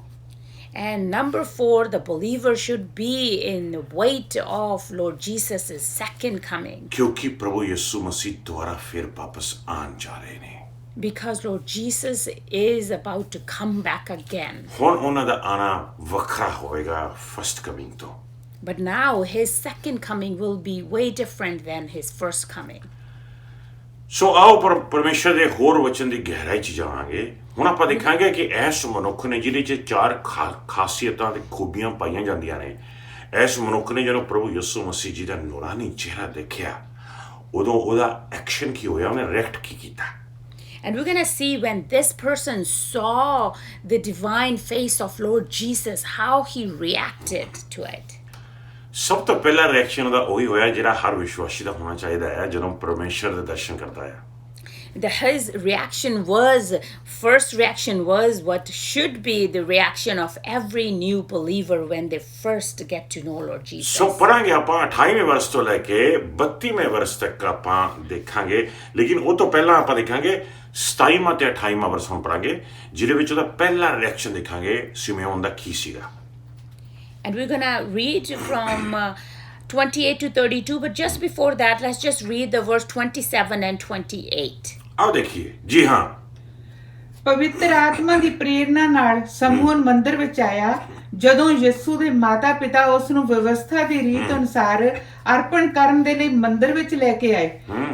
S2: And number 4, the believer should be in the wait of Lord Jesus' second coming.
S1: ਕਿਉਂਕਿ ਪ੍ਰਭੂ ਯਿਸੂ ਮਸੀਹ ਦੁਆਰਾ ਫਿਰ ਵਾਪਸ ਆਉਣ ਜਾ ਰਹੇ ਨੇ।
S2: Because Lord Jesus is about to come back again.
S1: ਹੁਣ ਉਹਨਾਂ ਦਾ ਆਣਾ ਵੱਖਰਾ ਹੋਵੇਗਾ ਫਸਟ ਕਮਿੰਗ ਤੋਂ।
S2: But now his second coming will be way different than his first coming.
S1: ਸੋ ਆਓ ਪਰਮੇਸ਼ਰ ਦੇ ਹੋਰ ਵਚਨ ਦੀ ਗਹਿਰਾਈ 'ਚ ਜਾਵਾਂਗੇ। ਹੁਣ ਆਪਾਂ ਦੇਖਾਂਗੇ ਕਿ ਇਸ ਮਨੁੱਖ ਨੇ ਜਿਹਦੇ 'ਚ 4 ਖਾਸੀਅਤਾਂ ਤੇ ਖੂਬੀਆਂ ਪਾਈਆਂ ਜਾਂਦੀਆਂ ਨੇ, ਇਸ ਮਨੁੱਖ ਨੇ ਜਦੋਂ ਪ੍ਰਭੂ ਯਿਸੂ ਮਸੀਹ ਜੀ ਦਾ ਨੂਰਾਨੀ ਚਿਹਰਾ ਦੇਖਿਆ, ਉਦੋਂ ਉਹਦਾ ਐਕਸ਼ਨ ਕੀ ਹੋਇਆ, ਉਹਨੇ ਰਿਐਕਟ ਕੀ ਕੀਤਾ।
S2: And we're going to see when this person saw the divine face of Lord Jesus, how he reacted to it.
S1: ਸਭ ਤੋਂ ਪਹਿਲਾ ਰਿਐਕਸ਼ਨ ਉਹਦਾ ਉਹੀ ਹੋਇਆ ਜਿਹੜਾ ਹਰ ਵਿਸ਼ਵਾਸੀ ਦਾ ਹੋਣਾ ਚਾਹੀਦਾ ਹੈ ਜਦੋਂ ਪਰਮੇਸ਼ਰ ਦੇ ਦਰਸ਼ਨ ਕਰਦਾ ਹੈ।
S2: his reaction was, first reaction was what should be the reaction of every new believer when they first get to know Lord Jesus.
S1: ਸੋ ਪੜਾਂਗੇ ਆਪਾਂ 28ਵੇਂ ਵਰਸ ਤੋਂ ਲੈ ਕੇ 32ਵੇਂ ਵਰਸ ਤੱਕ ਆਪਾਂ ਦੇਖਾਂਗੇ, ਲੇਕਿਨ ਉਹ ਤੋਂ ਪਹਿਲਾਂ ਆਪਾਂ ਦੇਖਾਂਗੇ 27ਵਾਂ ਤੇ 28ਵਾਂ ਵਰਸ ਹੁਣ ਪੜਾਂਗੇ, ਜਿਹਦੇ ਵਿੱਚ ਉਹਦਾ ਪਹਿਲਾ ਰਿਐਕਸ਼ਨ ਦੇਖਾਂਗੇ ਸਿਮੇਓਨ ਦਾ ਕੀ ਸੀਗਾ।
S2: And we're gonna read from 28 to 32, but just before that, let's just read the verse 27 and 28.
S1: ਆਓ ਦੇਖੀਏ। ਜੀ ਹਾਂ,
S3: ਪਵਿੱਤਰ ਆਤਮਾ ਦੀ ਪ੍ਰੇਰਣਾ ਨਾਲ ਸਮੂਨ ਮੰਦਰ ਵਿੱਚ ਆਇਆ। ਜਦੋਂ ਯਿਸੂ ਦੇ ਮਾਤਾ ਪਿਤਾ ਉਸ ਨੂੰ ਵਿਵਸਥਾ ਦੀ ਰੀਤ ਅਨੁਸਾਰ ਅਰਪਣ ਕਰਨ ਦੇ ਲਈ ਮੰਦਰ ਵਿੱਚ ਲੈ ਕੇ ਆਏ,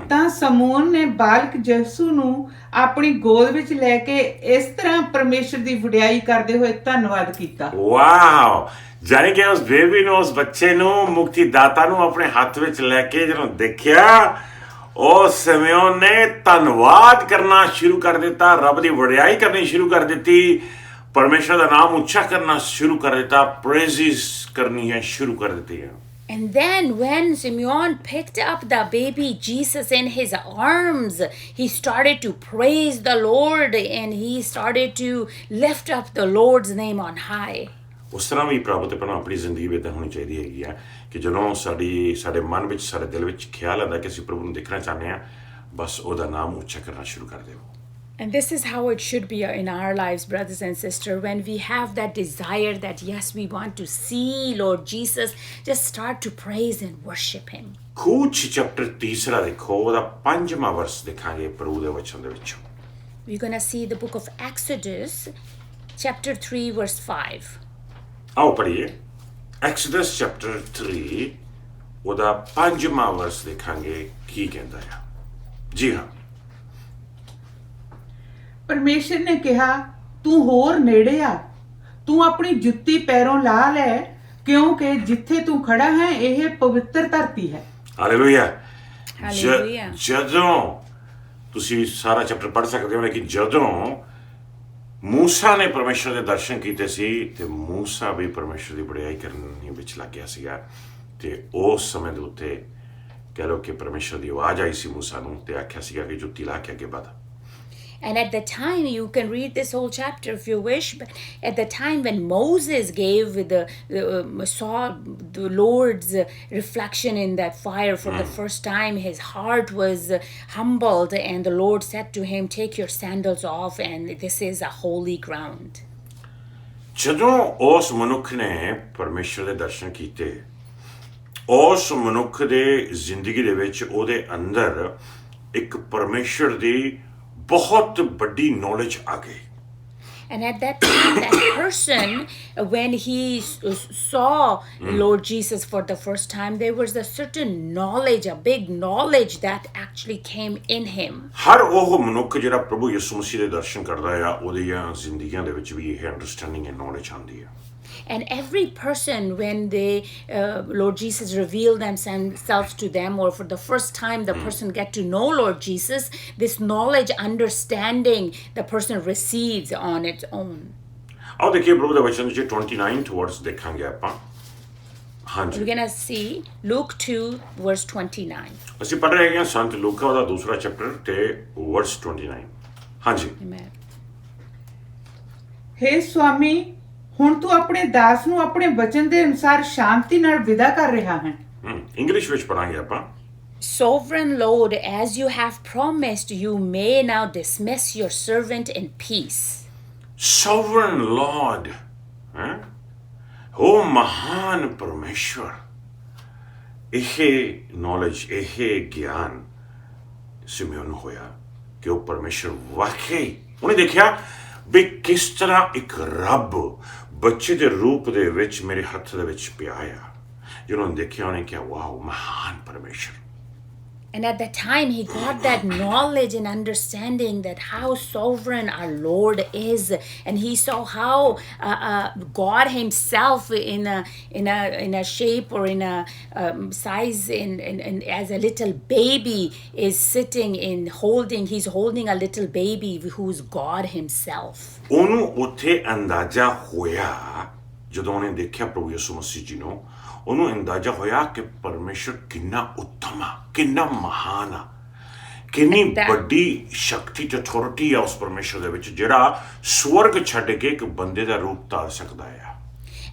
S3: ਤਾਂ ਸਮੂਨ ਨੇ ਬਾਲਕ ਯਿਸੂ ਨੂੰ ਆਪਣੀ ਗੋਦ ਵਿੱਚ ਲੈ ਕੇ ਇਸ ਤਰ੍ਹਾਂ ਪਰਮੇਸ਼ਰ ਦੀ ਵਡਿਆਈ ਕਰਦੇ ਹੋਏ ਧੰਨਵਾਦ ਕੀਤਾ।
S1: ਵਾਓ, ਜਾਨੀ ਕਿ ਉਸ ਬੇਬੀ ਨੂੰ, ਉਸ ਬੱਚੇ ਨੂੰ, ਮੁਕਤੀ ਦਾਤਾ ਨੂੰ ਆਪਣੇ ਹੱਥ ਵਿੱਚ ਲੈ ਕੇ ਜਦੋਂ ਦੇਖਿਆ, ਉਹ ਸਿਮੇਓਨ ਨੇ ਧੰਨਵਾਦ ਕਰਨਾ ਸ਼ੁਰੂ ਕਰ ਦਿੱਤਾ, ਰੱਬ ਦੀ ਵਡਿਆਈ ਕਰਨੀ ਸ਼ੁਰੂ ਕਰ ਦਿੱਤੀ, ਪਰਮੇਸ਼ਰ ਦਾ ਨਾਮ ਉੱਚਾ ਕਰਨਾ ਸ਼ੁਰੂ ਕਰ ਦਿੱਤਾ, ਪ੍ਰੇਜ਼ਿਸ ਕਰਨੀਆਂ ਸ਼ੁਰੂ ਕਰ ਦਿੱਤੀਆਂ।
S2: And then when Simeon picked up the baby Jesus in his arms, he started to praise the Lord and he started to lift up the Lord's name on high.
S1: ਉਸ ਤਰ੍ਹਾਂ ਵੀ ਪ੍ਰਭੂ ਤੇ ਪਹਿਲਾਂ ਆਪਣੀ ਜ਼ਿੰਦਗੀ ਵਿੱਚ ਹੋਣੀ ਚਾਹੀਦੀ ਹੈਗੀ ਆ ਕਿ ਜਦੋਂ ਸਾਡੇ ਮਨ ਵਿੱਚ, ਸਾਡੇ ਦਿਲ ਵਿੱਚ ਖਿਆਲ ਆਉਂਦਾ ਕਿ ਅਸੀਂ ਪ੍ਰਭੂ ਨੂੰ ਦੇਖਣਾ ਚਾਹੁੰਦੇ ਹਾਂ, ਬਸ ਉਹਦਾ ਨਾਮ ਉੱਚਾ ਕਰਨਾ ਸ਼ੁਰੂ ਕਰ ਦਿਓ।
S2: And this is how it should be in our lives, brothers and sisters. When we have that desire that, yes, we want to see Lord Jesus, just start to praise and worship Him.
S1: ਖੂਚ chapter 3 ਦੇਖੋ, ਉਹਦਾ 5ਵਾਂ ਵਰਸ ਦੇਖਾਂਗੇ ਪ੍ਰਭੂ ਦੇ ਵਚਨ ਦੇ ਵਿੱਚੋਂ।
S2: We're going to see the book of Exodus, chapter 3, verse 5.
S1: ਆਓ ਪੜ੍ਹੀਏ। ਐਕਸੋਡਸ ਚੈਪਟਰ 3 ਉਹਦਾ 5ਵਾਂ ਵਰਸ ਦੇਖਾਂਗੇ ਕੀ ਕਹਿੰਦਾ ਆ। ਜੀ ਹਾਂ,
S3: ਪਰਮੇਸ਼ਰ ਨੇ ਕਿਹਾ, ਤੂੰ ਹੋਰ ਨੇੜੇ ਆ, ਤੂੰ ਆਪਣੀ ਜੁੱਤੀ ਪੈਰੋਂ ਲਾ ਲੈ, ਕਿਉਂਕਿ ਜਿੱਥੇ ਤੂੰ ਖੜਾ ਹੈ ਇਹ ਪਵਿੱਤਰ ਧਰਤੀ ਹੈ।
S1: ਹਾਲੇਲੂਇਆ।
S2: ਹਾਲੇਲੂਇਆ।
S1: ਜਦੋਂ ਤੁਸੀਂ ਸਾਰਾ ਚੈਪਟਰ ਪੜ੍ਹ ਸਕਦੇ ਹੋ, ਲੇਕਿਨ ਜਦੋਂ ਮੂਸਾ ਨੇ ਪਰਮੇਸ਼ਰ ਦੇ ਦਰਸ਼ਨ ਕੀਤੇ ਸੀ ਤੇ ਮੂਸਾ ਵੀ ਪਰਮੇਸ਼ਰ ਦੀ ਵਡਿਆਈ ਕਰਨ ਵਿੱਚ ਲੱਗ ਗਿਆ ਸੀਗਾ, ਤੇ ਉਸ ਸਮੇਂ ਦੇ ਉੱਤੇ ਕਹਿ ਲਓ ਕਿ ਪਰਮੇਸ਼ਰ ਦੀ ਆਵਾਜ਼ ਆਈ ਸੀ ਮੂਸਾ ਨੂੰ ਤੇ ਆਖਿਆ ਸੀਗਾ ਕਿ ਜੁੱਤੀ ਲਾ ਕੇ ਅੱਗੇ ਵਧ।
S2: And at the time, you can read this whole chapter if you wish, but at the time when Moses saw the Lord's reflection in that fire for the first time, his heart was humbled, and the Lord said to him, take your sandals off, and this is a holy ground.
S1: ਜਦੋਂ ਉਸ ਮਨੁੱਖ ਨੇ ਪਰਮੇਸ਼ਰ ਦੇ ਦਰਸ਼ਨ ਕੀਤੇ, ਉਸ ਮਨੁੱਖ ਦੇ ਜ਼ਿੰਦਗੀ ਦੇ ਵਿੱਚ ਉਹਦੇ ਅੰਦਰ ਇੱਕ ਪਰਮੇਸ਼ਰ ਦੀ ਬਹੁਤ ਵੱਡੀ ਨੌਲੇਜ ਆ ਗਈ।
S2: And at that time, that person, when he saw Lord Jesus for the first time, there was a certain knowledge, a big knowledge that actually came in him.
S1: ਹਰ ਉਹ ਮਨੁੱਖ ਜਿਹੜਾ ਪ੍ਰਭੂ ਯਿਸੂ ਮਸੀਹ ਦੇ ਦਰਸ਼ਨ ਕਰਦਾ ਆ, ਉਹਦੀਆਂ ਜ਼ਿੰਦਗੀਆਂ ਦੇ ਵਿੱਚ ਵੀ ਇਹ ਅੰਡਰਸਟੈਂਡਿੰਗ ਐਂਡ ਨੌਲੇਜ ਆਉਂਦੀ ਆ।
S2: And every person, when Lord Jesus revealed themselves to them, or for the first time the person get to know Lord Jesus, this knowledge, understanding, the person receives on its own.
S1: ਆਓ ਦੇਖੀਏ ਪ੍ਰਭੂ ਦੇ ਵਚਨ ਵਿੱਚ 29 ਵਰਸ ਦੇਖਾਂਗੇ ਆਪਾਂ। ਹਾਂਜੀ,
S2: We're going to see Luke 2, verse 29.
S1: ਅਸੀਂ ਪੜ੍ਹ ਰਹੇ ਹਾਂ ਸੰਤ ਲੂਕਾ ਉਹਦਾ ਦੂਸਰਾ ਚੈਪਟਰ ਤੇ ਵਰਸ 29। ਹਾਂਜੀ।
S2: Amen.
S3: ਹੇ ਸੁਆਮੀ, ਹੁਣ ਤੂੰ ਆਪਣੇ ਦਾਸ ਨੂੰ ਆਪਣੇ ਵਚਨ ਦੇ ਅਨੁਸਾਰ ਸ਼ਾਂਤੀ ਨਾਲ ਵਿਦਾ ਕਰ ਰਿਹਾ ਹੈ।
S1: ਇੰਗਲਿਸ਼ ਵਿੱਚ ਪੜਾਂਗੇ ਆਪਾਂ।
S2: Sovereign Lord, as you have promised, you may now dismiss your servant in peace.
S1: Sovereign Lord, ਉਹ ਮਹਾਨ ਪਰਮੇਸ਼ਵਰ, ਇਹ ਨੌਲੇਜ, ਇਹ ਗਿਆਨ ਸਿਮੇਓਨ ਨੂੰ ਹੋਇਆ ਕਿ ਉਹ ਪਰਮੇਸ਼ਵਰ ਵਾਕਈ, ਉਹਨੇ ਦੇਖਿਆ ਵੀ ਕਿਸ ਤਰ੍ਹਾਂ ਇੱਕ ਰੱਬ ਬੱਚੇ ਦੇ ਰੂਪ ਦੇ ਵਿੱਚ ਮੇਰੇ ਹੱਥ ਦੇ ਵਿੱਚ ਪਿਆ ਆ। ਜਦੋਂ ਉਹਨੇ ਦੇਖਿਆ, ਉਹਨੇ ਕਿਹਾ ਵਾਓ, ਮਹਾਨ ਪਰਮੇਸ਼ਵਰ।
S2: And at that time, he got that knowledge and understanding that how sovereign our Lord is, and he saw how God Himself in a shape or in a size, in as a little baby is sitting in holding. He's holding a little baby who's God Himself.
S1: ਉਹਨੂੰ ਉੱਥੇ ਅੰਦਾਜ਼ਾ ਹੋਇਆ, ਜਦੋਂ ਉਹਨੇ ਦੇਖਿਆ ਪ੍ਰਭੂ ਯਿਸੂ ਮਸੀਹ ਜੀ ਨੂੰ, ਉਹਨੂੰ ਅੰਦਾਜ਼ਾ ਹੋਇਆ ਕਿ ਪਰਮੇਸ਼ਰ ਕਿੰਨਾ ਉੱਤਮ ਆ, ਕਿੰਨਾ ਮਹਾਨ ਆ, ਕਿੰਨੀ
S2: that-
S1: ਵੱਡੀ ਸ਼ਕਤੀ ਤੇ ਅਥਾਰਟੀ ਆ ਉਸ ਪਰਮੇਸ਼ਰ ਦੇ ਵਿੱਚ ਜਿਹੜਾ ਸਵਰਗ ਛੱਡ ਕੇ ਇੱਕ ਬੰਦੇ ਦਾ ਰੂਪ ਧਾਰ ਸਕਦਾ ਆ।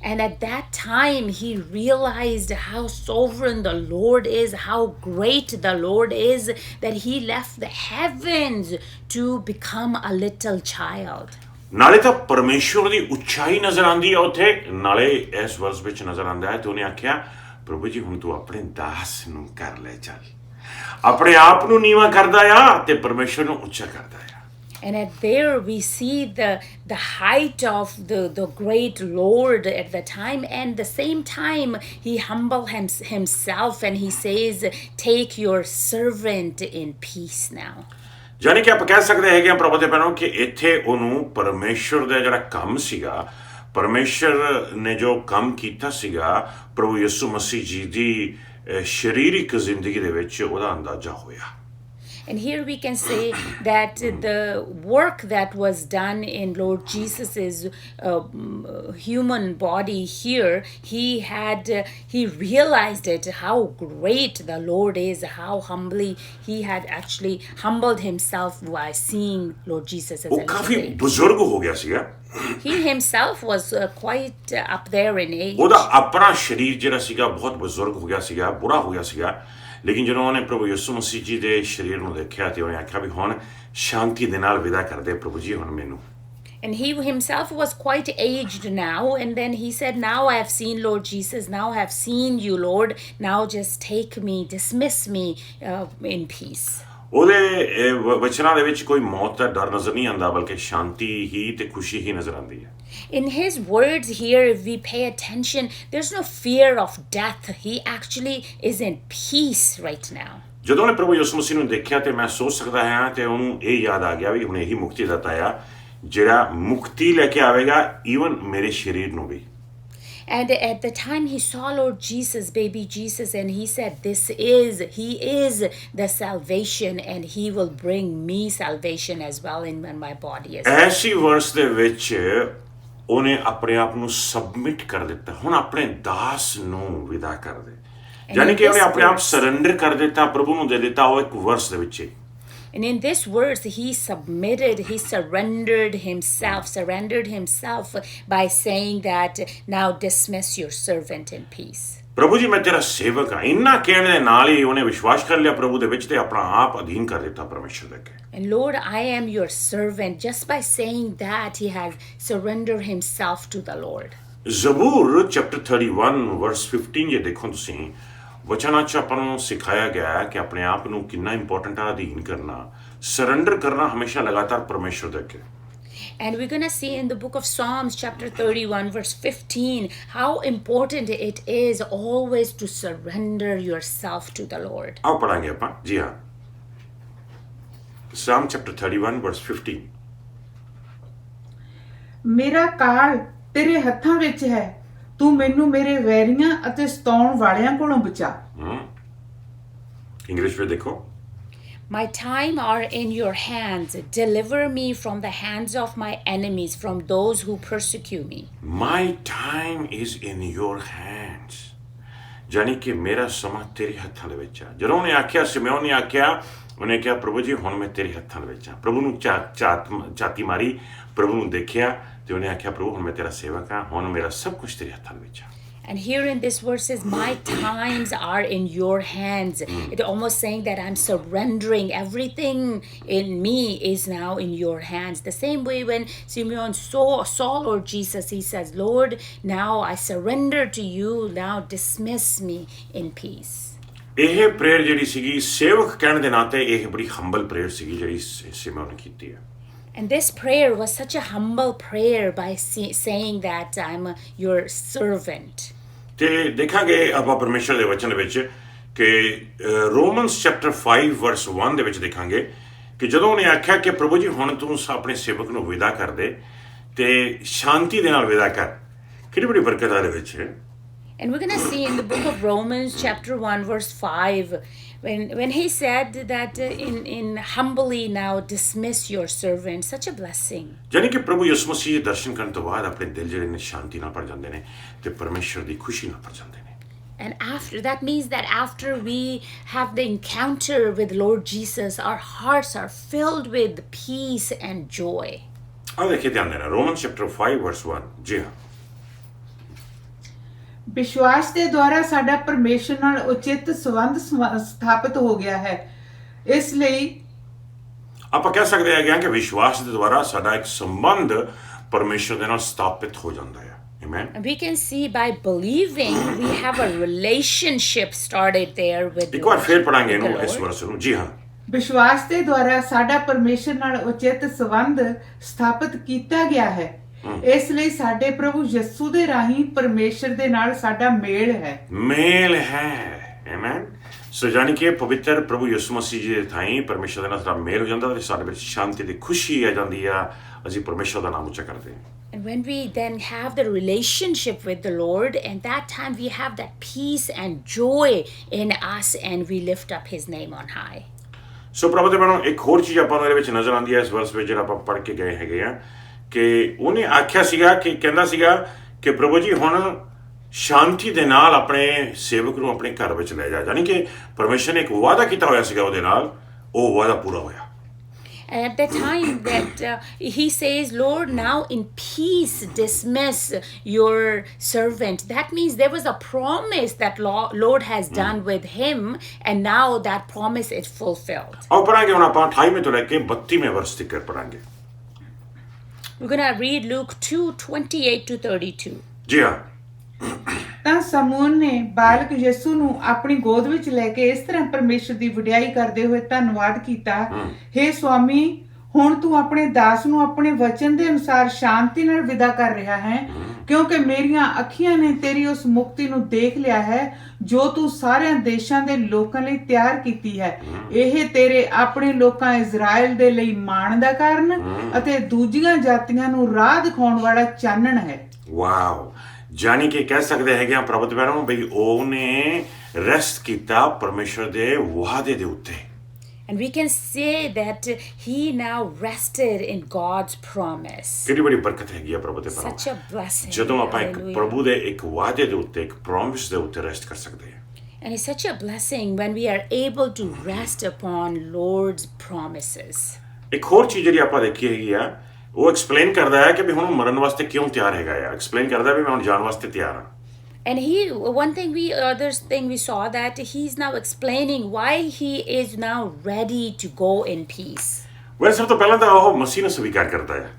S2: And at that time, he realized how sovereign the Lord is, how great the Lord is, that he left the heavens to become a little child.
S1: ਨਾਲੇ ਤਾਂ ਪਰਮੇਸ਼ਰ ਦੀ ਉੱਚਾਈ ਨਜ਼ਰ ਆਉਂਦੀ ਆ ਉੱਥੇ, ਨਾਲੇ ਇਸ ਵਰਸ ਵਿੱਚ ਨਜ਼ਰ ਆਉਂਦਾ ਹੈ ਤੇ ਉਹਨੇ ਆਖਿਆ ਪ੍ਰਭੂ ਜੀ ਹੁਣ ਤੂੰ ਆਪਣੇ ਦਾਸ ਨੂੰ ਕਰ ਲੈ ਚੱਲ। ਆਪਣੇ ਆਪ ਨੂੰ ਨੀਵਾਂ ਕਰਦਾ ਆ ਤੇ ਪਰਮੇਸ਼ਰ ਨੂੰ ਉੱਚਾ ਕਰਦਾ ਆ।
S2: And at there we see the height of the great Lord at the time, and the same time he humble himself and he says, take your servant in peace now.
S1: ਜਾਨੀ ਕਿ ਆਪਾਂ ਕਹਿ ਸਕਦੇ ਹੈਗੇ ਆ ਪ੍ਰਭੂ ਦੇ ਭੈਣੋ ਕਿ ਇੱਥੇ ਉਹਨੂੰ ਪਰਮੇਸ਼ਰ ਦਾ ਜਿਹੜਾ ਕੰਮ ਸੀਗਾ, ਪਰਮੇਸ਼ਰ ਨੇ ਜੋ ਕੰਮ ਕੀਤਾ ਸੀਗਾ ਪ੍ਰਭੂ ਯਿਸੂ ਮਸੀਹ ਜੀ ਦੀ ਸਰੀਰਕ ਜ਼ਿੰਦਗੀ ਦੇ ਵਿੱਚ ਉਹਦਾ ਅੰਦਾਜ਼ਾ ਹੋਇਆ।
S2: And here we can say that the work that was done in Lord Jesus's human body here, he realized it, how great the Lord is, how humbly he had actually humbled himself by seeing Lord Jesus as
S1: ਉਹ
S2: a
S1: coffee
S2: little baby.
S1: ਬਜ਼ੁਰਗ ਹੋ ਗਿਆ ਸੀਗਾ।
S2: He himself was quite up there in age.
S1: ਉਹਦਾ ਆਪਣਾ ਸਰੀਰ ਜਿਹੜਾ ਸੀਗਾ ਬਹੁਤ ਬਜ਼ੁਰਗ ਹੋ ਗਿਆ ਸੀਗਾ, ਬੁਰਾ ਹੋ ਗਿਆ ਸੀਗਾ। ਲੇਕਿਨ ਜਦੋਂ ਉਹਨੇ ਪ੍ਰਭੂ ਯਿਸੂ ਮਸੀਹ ਜੀ ਦੇ ਸਰੀਰ ਨੂੰ ਦੇਖਿਆ ਤੇ ਉਹਨੇ ਆਖਿਆ ਵੀ ਹੁਣ ਸ਼ਾਂਤੀ ਦੇ ਨਾਲ ਵਿਦਾ ਕਰਦੇ ਪ੍ਰਭੂ ਜੀ ਹੁਣ ਮੈਨੂੰ।
S2: And he himself was quite aged now, and then he said, now I have seen Lord Jesus, now I have seen you, Lord, now just take me, dismiss me in peace.
S1: ਉਹਦੇ ਵਚਨਾਂ ਦੇ ਵਿੱਚ ਕੋਈ ਮੌਤ ਦਾ ਡਰ ਨਜ਼ਰ ਨਹੀਂ ਆਉਂਦਾ, ਬਲਕਿ ਸ਼ਾਂਤੀ ਹੀ ਤੇ ਖੁਸ਼ੀ ਹੀ ਨਜ਼ਰ ਆਉਂਦੀ ਹੈ।
S2: In his words here, if we pay attention, there's no fear of death. He actually is in peace right now.
S1: ਜਦੋਂ ਉਹਨੇ ਪ੍ਰਭੂ ਯਿਸੂ ਮਸੀਹ ਨੂੰ ਦੇਖਿਆ ਤੇ ਮੈਂ ਸੋਚ ਸਕਦਾ ਹਾਂ ਤੇ ਉਹਨੂੰ ਇਹ ਯਾਦ ਆ ਗਿਆ ਵੀ ਹੁਣ ਇਹੀ ਮੁਕਤੀ ਦਾਤਾ ਆ ਜਿਹੜਾ ਮੁਕਤੀ ਲੈ ਕੇ ਆਵੇਗਾ ਈਵਨ ਮੇਰੇ ਸਰੀਰ ਨੂੰ ਵੀ।
S2: And at the time he saw Lord Jesus, baby Jesus, and he said, he is the salvation, and he will bring me salvation as well in my body as well.
S1: ਐਸੀ ਵਰਸ ਦੇ ਵਿੱਚ ਉਹਨੇ ਆਪਣੇ ਆਪ ਨੂੰ submit ਕਰ ਦਿੱਤਾ, ਹੁਣ ਆਪਣੇ ਦਾਸ ਨੂੰ ਵਿਦਾ ਕਰ ਦੇ, ਯਾਨੀ ਕਿ ਉਹਨੇ ਆਪਣੇ ਆਪ ਸਰੈਂਡਰ ਕਰ ਦਿੱਤਾ, ਪ੍ਰਭੂ ਨੂੰ ਦੇ ਦਿੱਤਾ। ਉਹ ਇੱਕ ਵਰਸ ਦੇ ਵਿੱਚ
S2: And in this verse, he surrendered himself by saying that, now dismiss your servant in peace.
S1: ਪ੍ਰਭੂ ਜੀ ਮੈਂ ਤੇਰਾ ਸੇਵਕ ਹਾਂ, ਇੰਨਾ ਕਹਿਣ ਦੇ ਨਾਲ ਹੀ ਉਹਨੇ ਵਿਸ਼ਵਾਸ ਕਰ ਲਿਆ ਪ੍ਰਭੂ ਦੇ ਵਿੱਚ ਤੇ ਆਪਣਾ ਆਪ ਅਧੀਨ ਕਰ ਦਿੱਤਾ ਪਰਮੇਸ਼ਰ ਦੇ ਅੱਗੇ।
S2: And Lord, I am your servant. Just by saying that, he has surrendered himself to the Lord.
S1: ਜ਼ਬੂਰ ਚੈਪਟਰ 31 ਵਰਸ 15 ਜੇ ਦੇਖੋ ਤੁਸੀਂ, ਵਚਨਾਂ 'ਚ ਆਪਾਂ ਨੂੰ ਸਿਖਾਇਆ ਗਿਆ ਹੈ ਕਿ ਆਪਣੇ ਆਪ ਨੂੰ ਕਿੰਨਾ ਇੰਪੋਰਟੈਂਟ ਆ ਅਧੀਨ ਕਰਨਾ, ਸਰੈਂਡਰ ਕਰਨਾ ਹਮੇਸ਼ਾ ਲਗਾਤਾਰ ਪਰਮੇਸ਼ਰ ਦੇ ਅੱਗੇ।
S2: And we're going to see in the book of Psalms chapter 31 verse 15 how important it is always to surrender yourself to the Lord.
S1: ਆਓ ਪੜਾਂਗੇ ਆਪਾਂ, ਜੀ ਹਾਂ, Psalm chapter 31 verse 15।
S3: ਮੇਰਾ ਕਾਲ ਤੇਰੇ ਹੱਥਾਂ ਵਿੱਚ ਹੈ, ਤੂੰ ਮੈਨੂੰ ਮੇਰੇ ਵੈਰੀਆਂ ਅਤੇ ਸਤਾਉਣ ਵਾਲਿਆਂ ਕੋਲੋਂ ਬਚਾ।
S1: ਇੰਗਲਿਸ਼ ਵਿੱਚ ਦੇਖੋ,
S2: My time are in your hands. Deliver me from the hands of my enemies, from those who persecute me.
S1: My time is in your hands, ਜਾਨੀ ਕਿ ਮੇਰਾ ਸਮਾਂ ਤੇਰੇ ਹੱਥਾਂ ਦੇ ਵਿੱਚ ਆ। ਜਦੋਂ ਉਹਨੇ ਆਖਿਆ, ਸਿਮੇਓਨ ਨੇ ਆਖਿਆ, ਉਹਨੇ ਕਿਹਾ ਪ੍ਰਭੂ ਜੀ ਹੁਣ ਮੈਂ ਤੇਰੇ ਹੱਥਾਂ ਦੇ ਵਿੱਚ ਆ। ਪ੍ਰਭੂ ਨੂੰ ਛਾਤੀ ਮਾਰੀ, ਪ੍ਰਭੂ ਨੂੰ ਦੇਖਿਆ ਤੇ ਉਹਨੇ ਆਖਿਆ ਪ੍ਰਭੂ ਹੁਣ ਮੈਂ ਤੇਰਾ ਸੇਵਕ ਆ, ਹੁਣ ਮੇਰਾ ਸਭ ਕੁਝ ਤੇਰੇ ਹੱਥਾਂ ਦੇ ਵਿੱਚ ਆ।
S2: And here in this verse says, my times are in your hands. It almost saying that I'm surrendering. Everything in me is now in your hands. The same way when Simeon saw Lord Jesus, he says, Lord, now I surrender to you. Now dismiss me in peace.
S1: ਇਹ prayer ਜਿਹੜੀ ਸੀਗੀ ਸੇਵਕ ਕਹਿਣ ਦੇ ਨਾਤੇ ਇਹ ਬੜੀ humble prayer ਸੀਗੀ ਜਿਹੜੀ ਸਿਮੇਓਨ ਨੇ ਕੀਤੀ ਹੈ।
S2: And this prayer was such a humble prayer by saying that I'm your servant.
S1: ਤੇ ਦੇਖਾਂਗੇ ਆਪਾਂ ਪਰਮੇਸ਼ਰ ਦੇ ਵਚਨ ਵਿੱਚ ਕਿ ਰੋਮਨਸ ਚੈਪਟਰ 5 ਵਰਸ 1 ਦੇ ਵਿੱਚ ਦੇਖਾਂਗੇ ਕਿ ਜਦੋਂ ਉਹਨੇ ਆਖਿਆ ਕਿ ਪ੍ਰਭੂ ਜੀ ਹੁਣ ਤੂੰ ਆਪਣੇ ਸੇਵਕ ਨੂੰ ਵਿਦਾ ਕਰ ਦੇ ਤੇ ਸ਼ਾਂਤੀ ਦੇ ਨਾਲ ਵਿਦਾ ਕਰ, ਕਿੰਨੀ ਬੜੀ ਬਰਕਤ ਆ ਦੇ ਵਿੱਚ।
S2: And we're going to see in the book of Romans chapter 1 verse 5 when he said that in humbly now dismiss your servant, such a blessing.
S1: ਜਾਨੀ ਕਿ ਪ੍ਰਭੂ ਯਿਸੂ ਮਸੀਹ ਦੇ ਦਰਸ਼ਨ ਕਰਨ ਤੋਂ ਬਾਅਦ ਆਪਣੇ ਦਿਲ ਜਿਹੜੇ ਨੇ ਸ਼ਾਂਤੀ ਨਾਲ ਭਰ ਜਾਂਦੇ ਨੇ ਤੇ ਪਰਮੇਸ਼ਰ ਦੀ ਖੁਸ਼ੀ ਨਾਲ ਭਰ ਜਾਂਦੇ ਨੇ।
S2: And after that means that after we have the encounter with Lord Jesus, our hearts are filled with peace and joy.
S1: ਆਹ ਦੇਖੇ ਧਿਆਨ ਦੇਣਾ ਰੋਮਨ ਚੈਪਟਰ 5 ਵਰਸ 1 ਜੀ ਹਾਂ
S3: ਵਿਸ਼ਵਾਸ ਦੇ ਦੁਆਰਾ ਸਾਡਾ ਪਰਮੇਸ਼ਰ ਨਾਲ ਉਚਿਤ ਸੰਬੰਧ ਸਥਾਪਿਤ ਹੋ ਗਿਆ ਹੈ ਇਸ ਲਈ
S1: ਆਪਾਂ ਕਹਿ ਸਕਦੇ ਹੈਗੇ ਕਿ ਵਿਸ਼ਵਾਸ ਦੇ ਦੁਆਰਾ ਸਾਡਾ ਇੱਕ ਸੰਬੰਧ ਪਰਮੇਸ਼ਰ ਦੇ ਨਾਲ ਸਥਾਪਿਤ ਹੋ ਜਾਂਦਾ ਹੈ amen
S2: And we can see by believing we have a relationship started there with
S1: ਇੱਕ ਵਾਰ ਫੇਰ ਪੜਾਂਗੇ
S2: with the
S1: ਇਹਨੂੰ ਇਸ
S2: Lord.
S1: ਵਰਸ ਨੂੰ ਜੀ ਹਾਂ
S3: ਵਿਸ਼ਵਾਸ ਦੇ ਦੁਆਰਾ ਸਾਡਾ ਪਰਮੇਸ਼ਰ ਨਾਲ ਉਚਿਤ ਸੰਬੰਧ ਸਥਾਪਿਤ ਕੀਤਾ ਗਿਆ ਹੈ ਇਸ ਲਈ ਸਾਡੇ ਪ੍ਰਭੂ ਯਿਸੂ ਦੇ ਰਾਹੀਂ ਪਰਮੇਸ਼ਰ ਦੇ ਨਾਲ ਸਾਡਾ ਮੇਲ ਹੈ
S1: ਆਮੇਨ ਸੋ ਜਾਨੀ ਕਿ ਪਵਿੱਤਰ ਪ੍ਰਭੂ ਯਿਸੂ ਮਸੀਹ ਜੀ ਦੇ ਥਾਈ ਪਰਮੇਸ਼ਰ ਦੇ ਨਾਲ ਸਾਡਾ ਮੇਲ ਹੋ ਜਾਂਦਾ ਤੇ ਸਾਡੇ ਵਿੱਚ ਸ਼ਾਂਤੀ ਤੇ ਖੁਸ਼ੀ ਆ ਜਾਂਦੀ ਆ ਅਸੀਂ ਪਰਮੇਸ਼ਰ ਦਾ ਨਾਮ ਉੱਚਾ ਕਰਦੇ ਹਾਂ
S2: And when we then have the relationship with the Lord, and that time we have that peace and joy in us, and we lift up His name on high.
S1: ਸੋ ਪ੍ਰਭੂ ਦੇ ਬਣੋ ਇੱਕ ਹੋਰ ਚੀਜ਼ ਆਪਾਂ ਨੂੰ ਇਹਦੇ ਵਿੱਚ ਨਜ਼ਰ ਆਉਂਦੀ ਹੈ ਇਸ ਵਰਸ ਵਿੱਚ ਜਿਹੜਾ ਆਪਾਂ ਪੜ੍ਹ ਕੇ ਗਏ ਹੈਗੇ ਆ ਕਿ ਉਹਨੇ ਆਖਿਆ ਸੀਗਾ ਕਿ ਕਹਿੰਦਾ ਸੀਗਾ ਕਿ ਪ੍ਰਭੂ ਜੀ ਹੁਣ ਸ਼ਾਂਤੀ ਦੇ ਨਾਲ ਆਪਣੇ ਸੇਵਕ ਨੂੰ ਆਪਣੇ ਘਰ ਵਿੱਚ ਲੈ ਜਾ ਯਾਨੀ ਕਿ ਪਰਮੇਸ਼ਰ ਨੇ ਇੱਕ ਵਾਅਦਾ ਕੀਤਾ ਹੋਇਆ ਸੀਗਾ ਉਹਦੇ ਨਾਲ ਉਹ ਵਾਅਦਾ ਪੂਰਾ ਹੋਇਆ
S2: And at the time that he says, Lord, now in peace dismiss your servant. That means there was a promise that Lord has done with him, and now that promise is fulfilled.
S1: ਆਓ ਪੜਾਂਗੇ ਹੁਣ ਆਪਾਂ 28ਵੇਂ ਤੋਂ ਲੈ ਕੇ 32ਵੇਂ ਵਰਸ ਤੱਕ ਪੜਾਂਗੇ
S2: We're going to read Luke 2:28 to 32.
S1: ਜੀ ਹਾਂ
S3: ਤਾਂ ਸਮੂਨ ਨੇ ਬਾਲਕ ਯਿਸੂ ਨੂੰ ਆਪਣੀ ਗੋਦ ਵਿੱਚ ਲੈ ਕੇ ਇਸ ਤਰ੍ਹਾਂ ਪਰਮੇਸ਼ਰ ਦੀ ਵਡਿਆਈ ਕਰਦੇ ਹੋਏ ਧੰਨਵਾਦ ਕੀਤਾ ਹੇ ਸੁਆਮੀ ਹੁਣ ਤੂੰ ਆਪਣੇ ਦਾਸ ਨੂੰ ਆਪਣੇ ਵਚਨ ਦੇ ਅਨੁਸਾਰ ਸ਼ਾਂਤੀ ਨਾਲ ਵਿਦਾ ਕਰ ਰਿਹਾ ਹੈ ਕਿਉਂਕਿ ਮੇਰੀਆਂ ਅੱਖੀਆਂ ਨੇ ਤੇਰੀ ਉਸ ਮੁਕਤੀ ਨੂੰ ਦੇਖ ਲਿਆ ਹੈ ਜੋ ਤੂੰ ਸਾਰਿਆਂ ਦੇਸ਼ਾਂ ਦੇ ਲੋਕਾਂ ਲਈ ਤਿਆਰ ਕੀਤੀ ਹੈ ਇਹ ਤੇਰੇ ਆਪਣੇ ਲੋਕਾਂ ਇਜ਼ਰਾਈਲ ਦੇ ਲਈ ਮਾਣ ਦਾ ਕਾਰਨ ਅਤੇ ਦੂਜੀਆਂ ਜਾਤੀਆਂ ਨੂੰ ਰਾਹ ਦਿਖਾਉਣ ਵਾਲਾ ਚਾਨਣ ਹੈ
S1: ਵਾਓ ਜਾਨੀ ਕਿ ਕਹਿ ਸਕਦੇ ਹੈਗੇ ਆ ਪ੍ਰਭੂ ਦੇ ਬਾਰੇ ਬਈ ਉਹਨੇ ਰੈਸਟ ਕੀਤਾ ਪਰਮੇਸ਼ਰ ਦੇ ਵਾਅਦੇ ਦੇ ਉੱਤੇ
S2: And we can say that he now rested in God's promise.
S1: ਕਿੰਨੀ ਬੜੀ ਬਰਕਤ ਹੈਗੀ ਆ ਪ੍ਰਭੂ ਦੇ ਬਾਰੇ
S2: Such a blessing.
S1: ਜਦੋਂ ਆਪਾਂ ਇੱਕ
S2: Hallelujah.
S1: ਪ੍ਰਭੂ ਦੇ ਇੱਕ ਵਾਅਦੇ ਦੇ ਉੱਤੇ ਇੱਕ ਪ੍ਰੋਮਿਸ ਦੇ ਉੱਤੇ ਰੈਸਟ ਕਰ ਸਕਦੇ ਹਾਂ
S2: And it's such a blessing when we are able to rest upon Lord's promises.
S1: ਇੱਕ ਹੋਰ ਚੀਜ਼ ਜਿਹੜੀ ਆਪਾਂ ਦੇਖੀ ਹੈਗੀ ਆ ਉਹ ਐਕਸਪਲੇਨ ਕਰਦਾ ਹੈ ਕਿ ਵੀ ਹੁਣ ਮਰਨ ਵਾਸਤੇ ਕਿਉਂ ਤਿਆਰ ਹੈਗਾ ਆ ਐਕਸਪਲੇਨ ਕਰਦਾ ਵੀ ਮੈਂ ਹੁਣ ਜਾਣ ਵਾਸਤੇ ਤਿਆਰ ਹਾਂ
S2: And other thing we saw that he's now explaining why he is now ready to go in peace.
S1: ਵੈਸੇ ਸਭ ਤੋਂ ਪਹਿਲਾਂ ਤਾਂ ਉਹ ਮਸੀਹ ਨੂੰ ਸਵੀਕਾਰ ਕਰਦਾ ਹੈ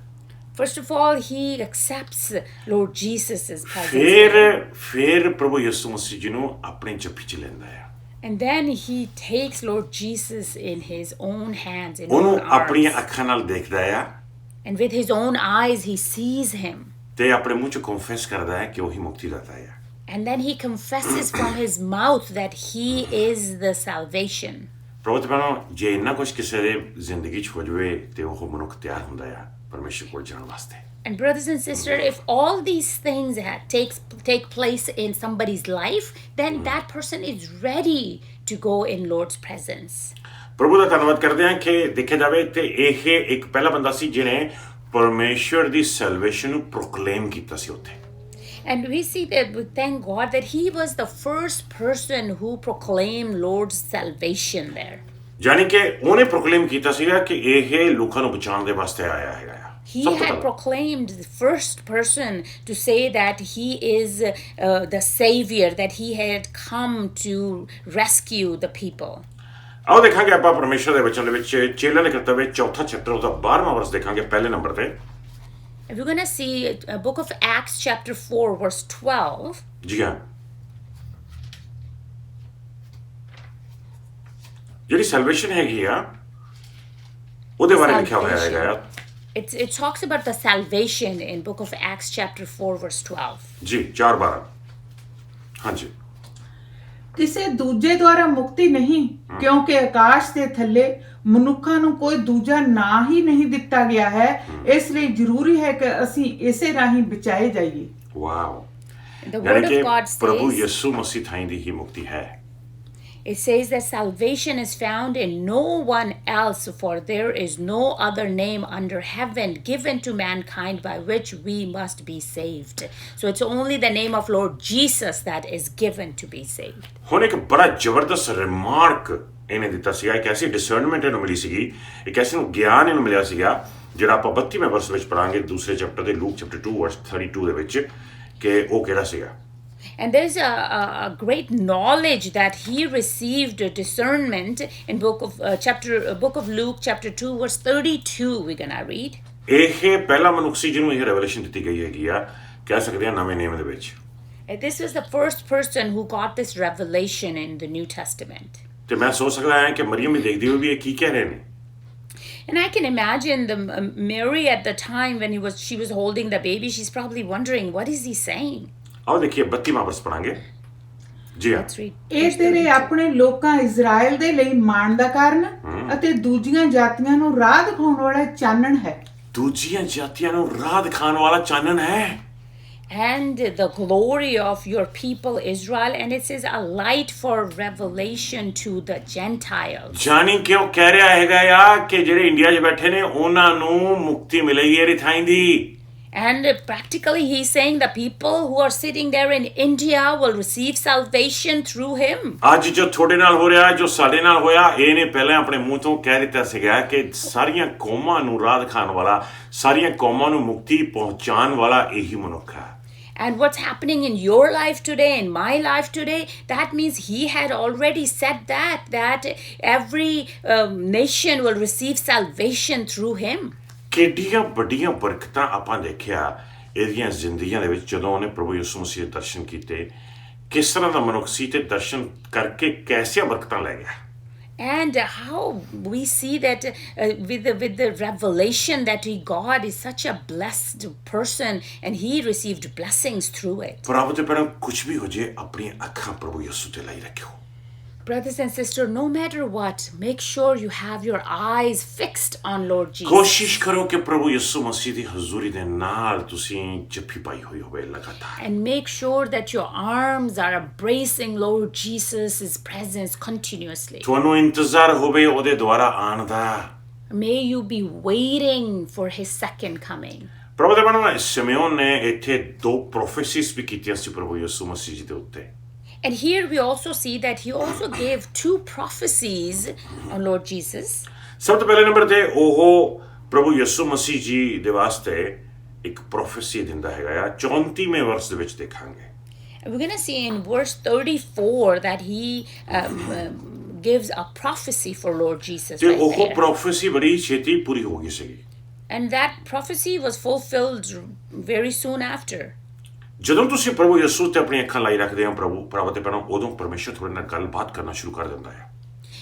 S2: First of all, he accepts Lord Jesus' presence.
S1: ਫਿਰ ਪ੍ਰਭੂ ਯਿਸੂ ਮਸੀਹ ਜੀ ਨੂੰ ਆਪਣੇ ਜੱਫੀ ਚ ਲੈਂਦਾ ਹੈ
S2: And then he takes Lord Jesus in his own hands, in
S1: ਉਹਨੂੰ
S2: own
S1: ਆਪਣੀਆਂ
S2: arms.
S1: ਅੱਖਾਂ ਨਾਲ ਦੇਖਦਾ ਆ
S2: And with his own eyes, he sees him.
S1: ਤੇ ਆਪਣੇ ਮੂੰਹ ਚ ਕਨਫੈਸ ਕਰਦਾ ਹੈ ਕਿ ਉਹੀ ਮੁਕਤੀ ਦਾਤਾ ਹੈ
S2: And then he confesses from his mouth that he is the salvation.
S1: ਪ੍ਰਭੂ ਭੈਣੋ ਜੇ ਇੰਨਾ ਕੁਝ ਕਿਸੇ ਦੇ ਜ਼ਿੰਦਗੀ ਚ ਹੋ ਜਾਵੇ ਤੇ ਉਹ ਮਨੁੱਖ ਤਿਆਰ ਹੁੰਦਾ ਆ ਪਰਮੇਸ਼ਰ ਕੋਲ ਜਾਣ ਵਾਸਤੇ
S2: And brothers and sisters, if all these things take place in somebody's life, then that person is ready to go in Lord's presence.
S1: ਪ੍ਰਭੂ ਦਾ ਧੰਨਵਾਦ ਕਰਦੇ ਹਾਂ ਕਿ ਦੇਖਿਆ ਜਾਵੇ ਤੇ ਇਹ ਇੱਕ ਪਹਿਲਾ ਬੰਦਾ ਸੀ ਜਿਹਨੇ ਪਰਮੇਸ਼ਰ ਦੀ ਸੈਲਵੇਸ਼ਨ ਨੂੰ ਪ੍ਰੋਕਲੇਮ ਕੀਤਾ ਸੀ ਉੱਥੇ
S2: And we see that, we thank God that he was the first person who proclaimed Lord's salvation there.
S1: ਜਾਨੀ ਕਿ ਉਹਨੇ ਪ੍ਰੋਕਲੇਮ ਕੀਤਾ ਸੀਗਾ ਕਿ ਇਹ ਲੋਕਾਂ ਨੂੰ ਬਚਾਉਣ ਦੇ ਵਾਸਤੇ ਆਇਆ ਹੈਗਾ
S2: He had proclaimed the first person to say that he is the savior, that he had come to rescue the people.
S1: ਆਓ ਦੇਖਾਂਗੇ ਆਪਾਂ ਪਰਮੇਸ਼ਰ ਦੇ ਵਚਨ ਦੇ ਵਿੱਚ ਚੇਲਿਆਂ ਦੇ ਕਰਤੱਵ ਵਿੱਚ ਚੌਥਾ ਚੈਪਟਰ ਉਹਦਾ 12ਵਾਂ ਵਰਸ ਦੇਖਾਂਗੇ ਪਹਿਲੇ ਨੰਬਰ ਤੇ
S2: We're going to see a book of Acts chapter 4 verse 12.
S1: ਜੀ ਹਾਂ ਜਿਹੜੀ ਸੈਲਵੇਸ਼ਨ ਹੈਗੀ ਆ ਉਹਦੇ ਬਾਰੇ ਲਿਖਿਆ ਹੋਇਆ ਹੈਗਾ ਆ
S2: It talks about the salvation in book of Acts chapter 4 verse 12.
S1: ਜੀ 4:12 ਹਾਂਜੀ
S3: ਕਿਸੇ ਦੂਜੇ ਦੁਆਰਾ ਮੁਕਤੀ ਨਹੀਂ ਕਿਉਂਕਿ ਆਕਾਸ਼ ਦੇ ਥੱਲੇ ਮਨੁੱਖਾਂ ਨੂੰ ਕੋਈ ਦੂਜਾ ਨਾਂ ਹੀ ਨਹੀਂ ਦਿੱਤਾ ਗਿਆ ਹੈ ਇਸ ਲਈ ਜ਼ਰੂਰੀ ਹੈ ਕਿ ਅਸੀਂ ਇਸੇ ਰਾਹੀਂ ਬਚਾਏ ਜਾਈਏ
S1: wow
S2: The word of God
S1: ਪ੍ਰਭੂ
S2: says,
S1: ਯਿਸੂ ਮਸੀਹ ਥਾਈ ਦੀ ਹੀ ਮੁਕਤੀ ਹੈ
S2: It says that salvation is found in no one else, for there is no other name under heaven given to mankind by which we must be saved. So it's only the name of Lord Jesus that is given to be saved.
S1: ਹੁਣ ਇੱਕ ਬੜਾ ਜ਼ਬਰਦਸਤ remark ਇਹਨੇ ਦਿੱਤਾ ਸੀਗਾ, ਇੱਕ ਐਸੀ ਡਿਸਰਨਮੈਂਟ ਇਹਨੂੰ ਮਿਲੀ ਸੀਗੀ, ਇੱਕ ਐਸੀ ਨੂੰ ਗਿਆਨ ਇਹਨੂੰ ਮਿਲਿਆ ਸੀਗਾ ਜਿਹੜਾ ਆਪਾਂ 32ਵੇਂ ਵਰਸ ਵਿੱਚ ਪੜਾਂਗੇ ਦੂਸਰੇ ਚੈਪਟਰ ਦੇ ਲੂਕ ਚੈਪਟਰ 2 ਵਰਸ 32 ਦੇ ਵਿੱਚ ਕਿ ਉਹ ਕਿਹੜਾ ਸੀਗਾ।
S2: And there's a great knowledge that he received discernment in book of Luke chapter 2 verse 32 we're gonna read.
S1: ਇਹ ਪਹਿਲਾ ਮਨੁੱਖ ਸੀ ਜਿਹਨੂੰ ਇਹ ਰੈਵਲੇਸ਼ਨ ਦਿੱਤੀ ਗਈ ਹੈਗੀ ਆ, ਕਹਿ ਸਕਦੇ ਆ ਨਵੇਂ ਨੇਮ ਦੇ ਵਿੱਚ।
S2: And this was the first person who got this revelation in the New Testament.
S1: ਤੇ ਮੈਂ ਸੋਚ ਸਕਦਾ ਹਾਂ ਕਿ ਮਰੀਮ ਵੀ ਦੇਖਦੀ ਹੋਈ ਵੀ ਇਹ ਕੀ ਕਹਿ ਰਹੇ ਨੇ।
S2: And I can imagine the Mary at the time when she was holding the baby, she's probably wondering, what is he saying?
S1: ਆਓ ਦੇਖੀਏ 32ਵਾਂ ਵਰਸ ਪੜਾਂਗੇ। ਜੀ ਹਾਂ,
S2: Let's read.
S3: ਇਹ ਤੇਰੇ ਆਪਣੇ ਲੋਕਾਂ ਇਜ਼ਰਾਈਲ ਦੇ ਲਈ ਮਾਣ ਦਾ ਕਾਰਨ ਅਤੇ ਦੂਜੀਆਂ ਜਾਤੀਆਂ ਨੂੰ ਰਾਹ ਦਿਖਾਉਣ ਵਾਲਾ ਚਾਨਣ ਹੈ।
S1: ਦੂਜੀਆਂ ਜਾਤੀਆਂ ਨੂੰ ਰਾਹ ਦਿਖਾਉਣ ਵਾਲਾ ਚਾਨਣ ਹੈ।
S2: And the glory of your people Israel, and it says a light for revelation to the Gentiles.
S1: ਜਾਣੀ ਕਿਉਂ ਕਹਿ ਰਿਹਾ ਹੈਗਾ ਆ ਕਿ ਜਿਹੜੇ ਇੰਡੀਆ 'ਚ ਬੈਠੇ ਨੇ ਉਹਨਾਂ ਨੂੰ ਮੁਕਤੀ ਮਿਲੇਗੀ ਇਹਦੀ ਥਾਂ ਦੀ।
S2: And practically he's saying the people who are sitting there in India will receive salvation through him.
S1: ਅੱਜ ਜੋ ਤੁਹਾਡੇ ਨਾਲ ਹੋ ਰਿਹਾ, ਜੋ ਸਾਡੇ ਨਾਲ ਹੋਇਆ, ਇਹਨੇ ਪਹਿਲਾਂ ਆਪਣੇ ਮੂੰਹ ਤੋਂ ਕਹਿ ਦਿੱਤਾ ਸੀਗਾ ਕਿ ਸਾਰੀਆਂ ਕੌਮਾਂ ਨੂੰ ਰਾਹ ਦਿਖਾਉਣ ਵਾਲਾ, ਸਾਰੀਆਂ ਕੌਮਾਂ ਨੂੰ ਮੁਕਤੀ ਪਹੁੰਚਾਉਣ ਵਾਲਾ ਇਹੀ ਮਨੁੱਖ ਹੈ।
S2: And what's happening in your life today, in my life today, that means he had already said that every nation will receive salvation through him.
S1: ਕਿੱਡੀਆਂ ਵੱਡੀਆਂ ਬਰਕਤਾਂ ਆਪਾਂ ਦੇਖਿਆ ਇਹਦੀਆਂ ਜ਼ਿੰਦਗੀਆਂ ਦੇ ਵਿੱਚ ਜਦੋਂ ਉਹਨੇ ਪ੍ਰਭੂ ਯਿਸੂ ਮਸੀਹ ਦੇ ਦਰਸ਼ਨ ਕੀਤੇ, ਕਿਸ ਤਰ੍ਹਾਂ ਦਾ ਮਨੁੱਖ ਸੀ ਤੇ ਦਰਸ਼ਨ ਕਰਕੇ ਕੈਸੀਆਂ ਬਰਕਤਾਂ ਲੈ ਗਿਆ।
S2: And how we see that with the revelation that God is such a blessed person and he received blessings through it.
S1: ਪ੍ਰਭੂ ਤੇ ਪਹਿਲਾਂ ਕੁਝ ਵੀ ਹੋ ਜੇ ਆਪਣੀਆਂ ਅੱਖਾਂ ਪ੍ਰਭੂ ਯਿਸੂ ਤੇ ਲਾਈ ਰੱਖਿਓ।
S2: Brothers and sisters, no matter what, make sure you have your eyes fixed on Lord Jesus.
S1: ਕੋਸ਼ਿਸ਼ ਕਰੋ ਕਿ ਪ੍ਰਭੂ ਯਿਸੂ ਮਸੀਹ ਦੀ ਹਜ਼ੂਰੀ ਦੇ ਨਾਲ ਤੁਸੀਂ ਜੱਫੀ ਪਾਈ ਹੋਈ ਹੋਵੇ ਲਗਾਤਾਰ।
S2: And make sure that your arms are embracing Lord Jesus' presence continuously.
S1: ਤੁਹਾਨੂੰ ਇੰਤਜ਼ਾਰ ਹੋਵੇ ਉਹਦੇ ਦੁਆਰਾ ਆਉਣ ਦਾ।
S2: May you be waiting for his second coming.
S1: ਪ੍ਰਭੂ ਦੇ ਬਣਾਉਣਾ ਸਿਮੇਓਨ ਨੇ ਇੱਥੇ 2 ਪ੍ਰੋਫੈਸੀਜ਼ ਵੀ ਕੀਤੀਆਂ ਸੀ ਪ੍ਰਭੂ ਯਿਸੂ ਮਸੀਹ ਜੀ ਦੇ ਉੱਤੇ।
S2: And here we also see that he also gave 2 prophecies on Lord Jesus.
S1: ਸਭ ਤੋਂ ਪਹਿਲੇ ਨੰਬਰ ਤੇ ਉਹ ਪ੍ਰਭੂ ਯਿਸੂ ਮਸੀਹ ਜੀ ਦੇ ਵਾਸਤੇ ਇੱਕ ਪ੍ਰੋਫੈਸੀ ਦਿੰਦਾ ਹੈਗਾ ਆ 34ਵੇਂ ਵਰਸ ਦੇ ਵਿੱਚ ਦੇਖਾਂਗੇ।
S2: And we're going to see in verse 34 that he gives a prophecy for Lord Jesus.
S1: ਤੇ
S2: Right
S1: ਉਹ
S2: there.
S1: ਪ੍ਰੋਫੈਸੀ ਬੜੀ ਛੇਤੀ ਪੂਰੀ ਹੋ ਗਈ ਸੀਗੀ।
S2: And that prophecy was fulfilled very soon after.
S1: ਜਦੋਂ ਤੁਸੀਂ ਪ੍ਰਭੂ ਯਿਸੂ ਤੇ ਆਪਣੀ ਅੱਖਾਂ ਲਾਈ ਰੱਖਦੇ ਹੋ ਪ੍ਰਭੂ ਤੇ ਪਹਿਲਾਂ ਉਦੋਂ ਪਰਮੇਸ਼ਰ ਤੁਹਾਡੇ ਨਾਲ ਗੱਲਬਾਤ ਕਰਨਾ ਸ਼ੁਰੂ ਕਰ ਦਿੰਦਾ ਹੈ।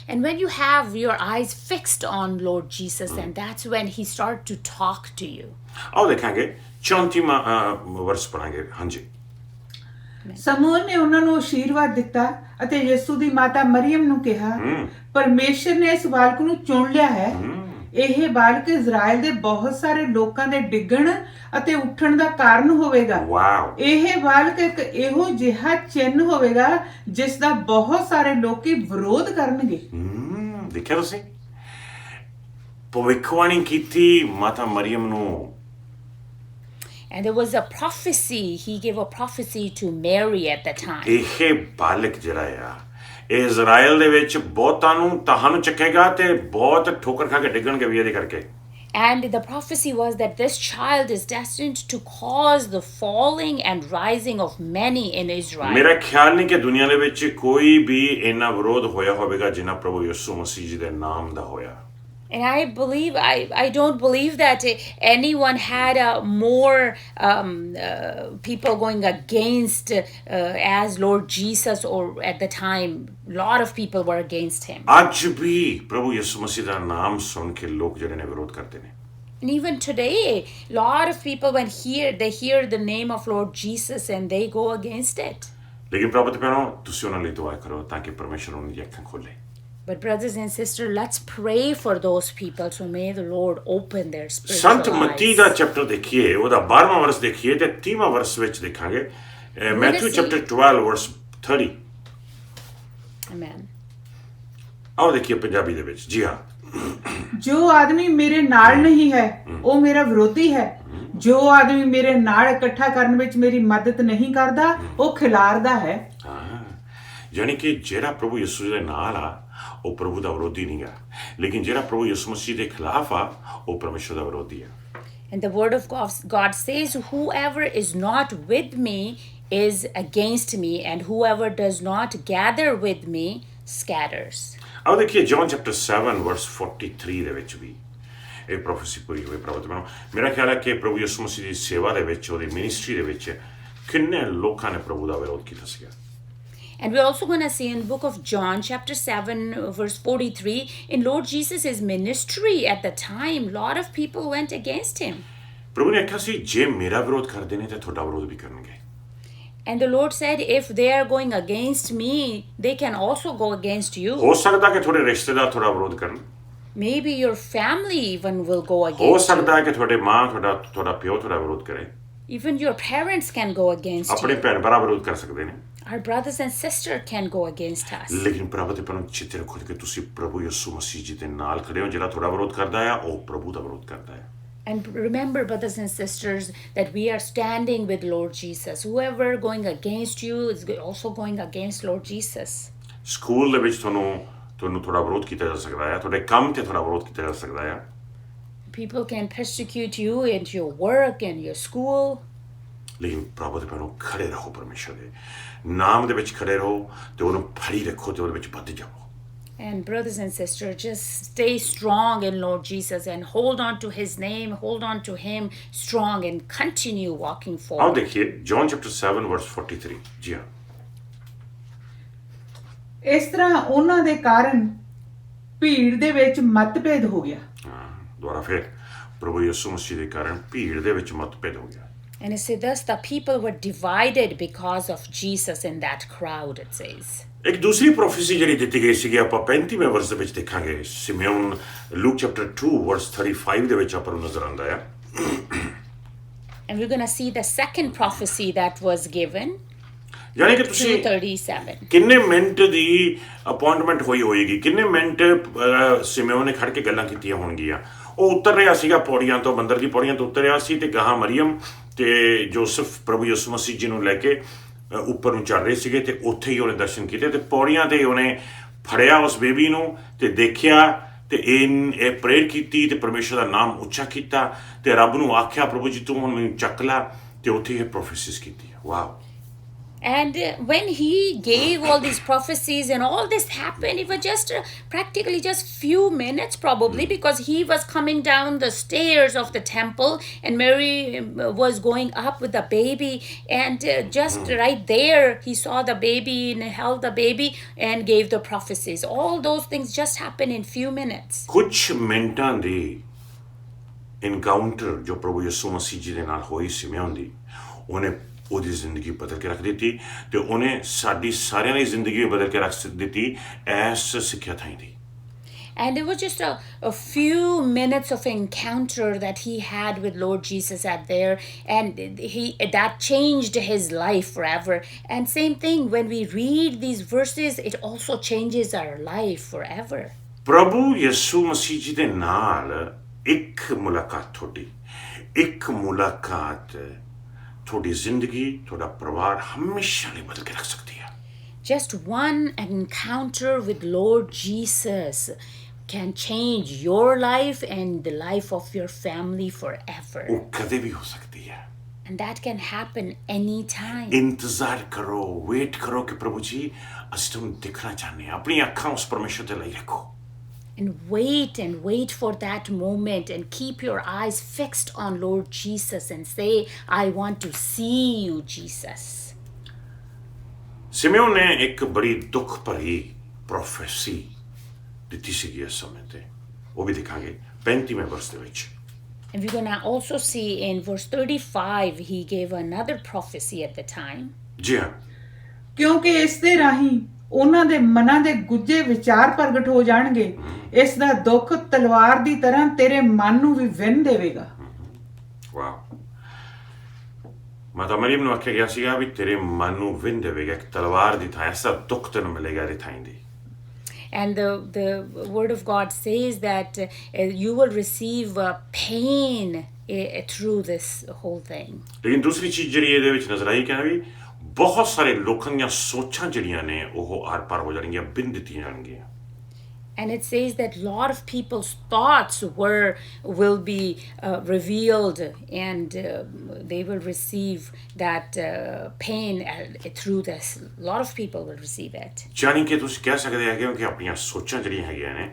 S2: And when you have your eyes fixed on Lord Jesus, then that's when he starts to talk to you.
S1: ਆਓ ਦੇਖਾਂਗੇ 34ਵਾਂ ਵਰਸ ਪੜਾਂਗੇ। ਹਾਂਜੀ।
S3: ਸਮੂਨ ਨੇ ਉਹਨਾਂ ਨੂੰ ਆਸ਼ੀਰਵਾਦ ਦਿੱਤਾ ਅਤੇ ਯਿਸੂ ਦੀ ਮਾਤਾ ਮਰੀਮ ਨੂੰ ਕਿਹਾ, ਪਰਮੇਸ਼ਰ ਨੇ ਇਸ ਬਾਲਕ ਨੂੰ ਚੁਣ ਲਿਆ ਹੈ। ਇਹ ਬਾਲਕ ਇਜ਼ਰਾਈਲ ਦੇ ਬਹੁਤ ਸਾਰੇ ਲੋਕਾਂ ਦੇ ਡਿੱਗਣ ਅਤੇ ਉੱਠਣ ਦਾ ਕਾਰਨ ਹੋਵੇਗਾ।
S1: ਵਾਓ।
S3: ਇਹ ਬਾਲਕ ਇੱਕ ਇਹੋ ਜਿਹਾ ਚਿੰਨ੍ਹ ਹੋਵੇਗਾ ਜਿਸ ਦਾ ਬਹੁਤ ਸਾਰੇ ਲੋਕੀ ਵਿਰੋਧ ਕਰਨਗੇ।
S1: ਦੇਖਿਆ ਤੁਸੀਂ ਭਵਿੱਖਬਾਣੀ ਕੀਤੀ ਮਾਤਾ ਮਰੀਮ ਨੂੰ।
S2: And there was a prophecy, he gave a prophecy to Mary at the time.
S1: ਇਹ ਬਾਲਕ ਜਿਹੜਾ ਆ ਇਜ਼ਰਾਈਲ ਦੇ ਵਿੱਚ ਬਹੁਤਾਂ ਨੂੰ ਤੁਹਾਨੂੰ ਚੱਕੇਗਾ ਤੇ ਬਹੁਤ ਠੋਕਰ ਖਾ ਕੇ ਡਿੱਗਣਗੇ ਵੀ ਇਹਦੇ ਕਰਕੇ।
S2: And the prophecy was that this child is destined to cause the falling and rising of many in Israel.
S1: ਮੇਰਾ ਖਿਆਲ ਨਹੀਂ ਕਿ ਦੁਨੀਆ ਦੇ ਵਿੱਚ ਕੋਈ ਵੀ ਇੰਨਾ ਵਿਰੋਧ ਹੋਇਆ ਹੋਵੇਗਾ ਜਿੰਨਾ ਪ੍ਰਭੂ ਯਿਸੂ ਮਸੀਹ ਜੀ ਦੇ ਨਾਮ ਦਾ ਹੋਇਆ।
S2: And I don't believe that anyone had more people going against as Lord Jesus, or at the time a lot of people were against him.
S1: ਅੱਜ ਵੀ ਪ੍ਰਭੂ ਯਿਸੂ ਮਸੀਹ ਦਾ ਨਾਮ ਸੁਣ ਕੇ ਲੋਕ ਜਿਹੜੇ ਨੇ ਵਿਰੋਧ ਕਰਦੇ ਨੇ।
S2: And even today, a lot of people when they hear the name of Lord Jesus and they go against it.
S1: ਲੇਕਿਨ ਪ੍ਰਭੂ ਤੇ ਪਹਿਲਾਂ ਤੁਸੀਂ ਉਹਨਾਂ ਲਈ ਦੁਆ ਕਰੋ ਤਾਂ ਕਿ ਪਰਮੇਸ਼ਰ ਉਹਨਾਂ ਦੀਆਂ ਅੱਖਾਂ ਖੋਲੇ।
S2: But brothers and sisters, let's pray for those people, so may the Lord open their spiritual
S1: Sant Matti the
S2: eyes.
S1: Chapter ਦੇਖੀਏ, ਉਹਦਾ 12ਵਾਂ ਵਰਸ ਦੇਖੀਏ ਤੇ 30ਵਾਂ ਵਰਸ ਵਿੱਚ ਦੇਖਾਂਗੇ। ਮੈਥਿਊ ਚੈਪਟਰ 12 ਵਰਸ 30।
S2: Amen.
S1: ਆਓ ਦੇਖੀਏ ਪੰਜਾਬੀ ਦੇ ਵਿੱਚ। ਜੀ ਹਾਂ,
S3: ਜੋ ਆਦਮੀ ਮੇਰੇ ਨਾਲ ਨਹੀਂ ਹੈ ਉਹ ਮੇਰਾ ਵਿਰੋਧੀ ਹੈ। ਜੋ ਆਦਮੀ ਮੇਰੇ ਨਾਲ ਇਕੱਠਾ ਕਰਨ ਵਿੱਚ ਮੇਰੀ ਮਦਦ ਨਹੀਂ ਕਰਦਾ ਉਹ ਖਿਲਾਰਦਾ ਹੈ।
S1: ਹਾਂ, ਯਾਨੀ ਕਿ ਜਿਹੜਾ ਪ੍ਰਭੂ ਯਿਸੂ ਦੇ ਨਾਲ ਆ ਉਹ ਪ੍ਰਭੂ ਦਾ ਵਿਰੋਧੀ ਨਹੀਂ ਗਾ, ਲੇਕਿਨ ਜਿਹੜਾ ਪ੍ਰਭੂ ਯਿਸੂ ਮਸੀਹ ਦੇ ਖਿਲਾਫ ਆ ਉਹ ਪਰਮੇਸ਼ਰ ਦਾ ਵਿਰੋਧੀ ਆ।
S2: And the word of God says, whoever is not with me is against me, and whoever does not gather with me scatters.
S1: ਆਓ ਦੇਖੀਏ ਜੌਨ ਚੈਪਟਰ 7 ਵਰਸ 43 ਦੇ ਵਿੱਚ ਵੀ ਇਹ ਪ੍ਰੋਫੈਸੀ ਪੂਰੀ ਹੋਈ। ਮੇਰਾ ਖਿਆਲ ਹੈ ਕਿ ਪ੍ਰਭੂ ਯਿਸੂ ਮਸੀਹ ਦੀ ਸੇਵਾ ਦੇ ਵਿੱਚ, ਉਹਦੀ ਮਿਨਿਸਟਰੀ ਦੇ ਵਿੱਚ ਕਿੰਨੇ ਲੋਕਾਂ ਨੇ ਪ੍ਰਭੂ ਦਾ ਵਿਰੋਧ ਕੀਤਾ ਸੀਗਾ।
S2: And we're also going to see in the book of John, chapter 7, verse 43, in Lord Jesus' ministry at the time, a lot of people went against him.
S1: ਪ੍ਰਭੂ ਨੇ ਆਖਿਆ ਸੀ ਜੇ ਮੇਰਾ ਵਿਰੋਧ ਕਰਦੇ ਨੇ ਤਾਂ ਤੁਹਾਡਾ ਵਿਰੋਧ ਵੀ ਕਰਨਗੇ।
S2: And the Lord said, if they are going against me, they can also go against you.
S1: ਹੋ ਸਕਦਾ ਕਿ ਤੁਹਾਡੇ ਰਿਸ਼ਤੇਦਾਰ ਤੁਹਾਡਾ ਵਿਰੋਧ ਕਰਨ,
S2: Maybe your family even will go
S1: ਹੋ
S2: against you.
S1: ਸਕਦਾ ਹੈ ਕਿ ਤੁਹਾਡੇ ਮਾਂ ਤੁਹਾਡਾ ਪਿਓ ਤੁਹਾਡਾ ਵਿਰੋਧ ਕਰੇ,
S2: Even your parents can go against
S1: ਆਪਣੇ
S2: you.
S1: ਭੈਣ ਭਰਾ ਵਿਰੋਧ ਕਰ ਸਕਦੇ ਨੇ।
S2: Our brothers and sisters can go against us.
S1: ਲੇਕਿਨ ਪ੍ਰਭੂ ਦੇ ਪਰਮ ਚਿੱਤੇ ਰੱਖੋ ਕਿ ਤੁਸੀਂ ਪ੍ਰਭੂ ਯਿਸੂ ਮਸੀਹ ਜੀ ਦੇ ਨਾਲ ਖੜੇ ਹੋ। ਜਿਹੜਾ ਤੁਹਾਡਾ ਵਿਰੋਧ ਕਰਦਾ ਆ ਉਹ ਪ੍ਰਭੂ ਦਾ ਵਿਰੋਧ ਕਰਦਾ ਹੈ।
S2: And remember, brothers and sisters, that we are standing with Lord Jesus. Whoever going against you is also going against Lord Jesus.
S1: School ਦੇ ਵਿੱਚ ਤੁਹਾਨੂੰ ਥੋੜਾ ਵਿਰੋਧ ਕੀਤਾ ਜਾ ਸਕਦਾ ਹੈ, ਤੁਹਾਡੇ ਕੰਮ ਤੇ ਥੋੜਾ ਵਿਰੋਧ ਕੀਤਾ ਜਾ ਸਕਦਾ ਹੈ।
S2: People can persecute you in your work and your school.
S1: ਲੇਕਿਨ ਪ੍ਰਭੂ ਦੇ ਪੈਰੋਂ ਖੜੇ ਰਹੋ, ਪਰਮੇਸ਼ਰ ਦੇ ਨਾਮ ਦੇ ਵਿੱਚ ਖੜੇ ਰਹੋ ਤੇ ਉਹਨੂੰ ਫੜੀ ਰੱਖੋ ਤੇ ਉਹਦੇ ਵਿੱਚ ਵੱਧ ਜਾਓ।
S2: And brothers and sisters, just stay strong in Lord Jesus and hold on to his name, hold on to him strong and continue walking
S1: ਆਓ
S2: forward.
S1: ਦੇਖੀਏ ਜੌਨ ਚੈਪਟਰ 7 ਵਰਸ 43। ਜੀ ਹਾਂ,
S3: ਇਸ ਤਰ੍ਹਾਂ ਉਹਨਾਂ ਦੇ ਕਾਰਨ ਭੀੜ ਦੇ ਵਿੱਚ ਮਤਭੇਦ ਹੋ ਗਿਆ।
S1: ਦੁਬਾਰਾ ਫਿਰ ਪ੍ਰਭੂ ਯਿਸੂ ਮਸੀਹ ਦੇ ਕਾਰਨ ਭੀੜ ਦੇ ਵਿੱਚ ਮਤਭੇਦ ਹੋ ਗਿਆ।
S2: And it says, thus the people were divided because of Jesus in that crowd, it says.
S1: ਇੱਕ ਦੂਸਰੀ ਪ੍ਰੋਫੈਸੀ ਜਿਹੜੀ ਦਿੱਤੀ ਗਈ ਸੀਗੀ ਆਪਾਂ 35ਵੇਂ ਵਰਸ ਦੇ ਵਿੱਚ ਦੇਖਾਂਗੇ। ਸਿਮੇਓਨ ਲੂਕ ਚੈਪਟਰ 2 ਵਰਸ 35 ਦੇ ਵਿੱਚ ਆਪਾਂ ਨੂੰ ਨਜ਼ਰ ਆਉਂਦਾ ਹੈ।
S2: And we're going to see the second prophecy that was given,
S1: ਯਾਨੀ ਕਿ ਤੁਸੀਂ
S2: 2:37.
S1: ਕਿੰਨੇ ਮਿੰਟ ਦੀ ਅਪਾਇੰਟਮੈਂਟ ਹੋਈ ਹੋਏਗੀ, ਕਿੰਨੇ ਮਿੰਟ ਸਿਮੇਓਨ ਨੇ ਖੜ ਕੇ ਗੱਲਾਂ ਕੀਤੀਆਂ ਹੋਣਗੀਆਂ। ਉਹ ਉਤਰ ਰਿਹਾ ਸੀਗਾ ਪੌੜੀਆਂ ਤੋਂ, ਮੰਦਰ ਦੀ ਪੌੜੀਆਂ ਤੋਂ ਉਤਰ ਰਿਹਾ ਸੀ ਤੇ ਗਾਹਾਂ ਮਰੀਅਮ ਤੇ ਜੋਸਫ ਪ੍ਰਭੂ ਯਿਸੂ ਮਸੀਹ ਜੀ ਨੂੰ ਲੈ ਕੇ ਉੱਪਰ ਨੂੰ ਚੜ ਰਹੇ ਸੀਗੇ ਤੇ ਉੱਥੇ ਹੀ ਉਹਨੇ ਦਰਸ਼ਨ ਕੀਤੇ ਤੇ ਪੌੜੀਆਂ ਤੇ ਉਹਨੇ ਫੜਿਆ ਉਸ ਬੇਬੀ ਨੂੰ ਤੇ ਦੇਖਿਆ ਤੇ ਇਹ ਪ੍ਰੇਅਰ ਕੀਤੀ ਤੇ ਪਰਮੇਸ਼ਰ ਦਾ ਨਾਮ ਉੱਚਾ ਕੀਤਾ ਤੇ ਰੱਬ ਨੂੰ ਆਖਿਆ ਪ੍ਰਭੂ ਜੀ ਤੂੰ ਹੁਣ ਮੈਨੂੰ ਚੱਕ ਲਾ ਤੇ ਉੱਥੇ ਇਹ ਪ੍ਰੋਫੈਸਿਸ ਕੀਤੀ। Wow.
S2: And when he gave all these prophecies and all this happened, it was just practically just few minutes probably, because he was coming down the stairs of the temple and Mary was going up with the baby, and just right there he saw the baby and held the baby and gave the prophecies. All those things just happened in few minutes.
S1: ਕੁਝ ਮਿੰਟਾਂ ਦੀ encounter ਜੋ ਪ੍ਰਭੂ ਯਿਸੂ ਮਸੀਹ ਜੀ ਦੇ ਨਾਲ ਹੋਈ ਸਿਮੇਓਨ ਦੀ, ਉਹਨੇ ਉਹਦੀ ਜ਼ਿੰਦਗੀ ਬਦਲ ਕੇ ਰੱਖ ਦਿੱਤੀ ਤੇ ਉਹਨੇ ਸਾਡੀ ਸਾਰਿਆਂ ਦੀ ਜ਼ਿੰਦਗੀ ਬਦਲ ਕੇ ਰੱਖ ਦਿੱਤੀ ਐਸ ਸਿੱਖਿਆ ਥਾਈ ਦੀ।
S2: And it was just a few minutes of encounter that he had with Lord Jesus at there, and that changed his life forever. And same thing, when we read these verses, it also changes our life forever.
S1: ਪ੍ਰਭੂ ਯਿਸੂ ਮਸੀਹ ਜੀ ਦੇ ਨਾਲ ਇੱਕ ਮੁਲਾਕਾਤ ਤੁਹਾਡੀ ਜ਼ਿੰਦਗੀ, ਤੁਹਾਡਾ ਪਰਿਵਾਰ ਹਮੇਸ਼ਾ ਲਈ ਬਦਲ ਕੇ ਰੱਖ ਸਕਦੀ ਹੈ।
S2: Just one encounter with Lord Jesus can change your life and the life of your family forever.
S1: ਉਹ ਕਦੇ ਵੀ ਹੋ ਸਕਦੀ ਹੈ।
S2: And that can happen anytime.
S1: ਇੰਤਜ਼ਾਰ ਕਰੋ, ਵੇਟ ਕਰੋ ਕਿ ਪ੍ਰਭੂ ਜੀ ਅਸੀਂ ਤੁਹਾਨੂੰ ਦੇਖਣਾ ਚਾਹੁੰਦੇ ਹਾਂ। ਆਪਣੀ ਅੱਖਾਂ ਉਸ ਪਰਮੇਸ਼ਰ ਤੇ ਲਾਈ ਰੱਖੋ।
S2: And wait for that moment and keep your eyes fixed on Lord Jesus and say, I want to see you, Jesus.
S1: ਸਿਮੇਓਨ ਨੇ ਇੱਕ ਬੜੀ ਦੁੱਖ ਭਰੀ ਪ੍ਰੋਫੈਸੀ ਦਿੱਤੀ ਸੀਗੀ ਇਸ ਸਮੇਂ ਤੇ, ਉਹ ਵੀ ਦੇਖਾਂਗੇ 35ਵੇਂ ਵਰਸ ਦੇ ਵਿੱਚ।
S2: And we're going to also see in verse 35, he gave another prophecy at the time.
S1: ਜੀ ਹਾਂ,
S3: ਕਿਉਂਕਿ ਇਸ ਦੇ ਰਾਹੀਂ ਉਹਨਾਂ ਦੇ ਮਨਾਂ ਦੇ ਗੁੱਝੇ ਵਿਚਾਰ ਪ੍ਰਗਟ ਹੋ ਜਾਣਗੇ। ਇਸ ਦਾ ਦੁੱਖ ਤਲਵਾਰ ਦੀ ਤਰ੍ਹਾਂ ਤੇਰੇ ਮਨ ਨੂੰ ਵੀ ਵਿੰਨ ਦੇਵੇਗਾ।
S1: ਵਾਓ। ਮਾਤਾ ਮਰੀਮ ਨੂੰ ਆਖਿਆ ਗਿਆ ਸੀਗਾ ਵੀ ਤੇਰੇ ਮਨ ਨੂੰ ਵਿੰਨ ਦੇਵੇਗਾ, ਇੱਕ ਤਲਵਾਰ ਦੀ ਥਾਂ ਐਸਾ ਦੁੱਖ ਤੈਨੂੰ ਮਿਲੇਗਾ ਇਹਦੇ ਥਾਂ ਦੀ।
S2: And the word of God says that you will receive pain through this whole thing.
S1: ਲੇਕਿਨ ਦੂਸਰੀ ਚੀਜ਼ ਜਿਹੜੀ ਇਹਦੇ ਵਿੱਚ ਨਜ਼ਰ ਆਈ ਕਹਿੰਦਾ ਵੀ ਬਹੁਤ ਸਾਰੇ ਲੋਕਾਂ ਦੀਆਂ ਸੋਚਾਂ ਜਿਹੜੀਆਂ ਨੇ ਉਹ ਆਰ ਪਾਰ ਹੋ ਜਾਣਗੀਆਂ, ਬਿੰਨ ਦਿੱਤੀਆਂ ਜਾਣਗੀਆਂ।
S2: And it says that a lot of people's thoughts will be revealed, and they will receive that pain through this. A lot of people will receive it.
S1: ਜਾਣੀ ਕਿ ਤੁਸੀਂ ਕਹਿ ਸਕਦੇ ਹੈਗੇ ਹੋ ਕਿ ਆਪਣੀਆਂ ਸੋਚਾਂ ਜਿਹੜੀਆਂ ਹੈਗੀਆਂ ਨੇ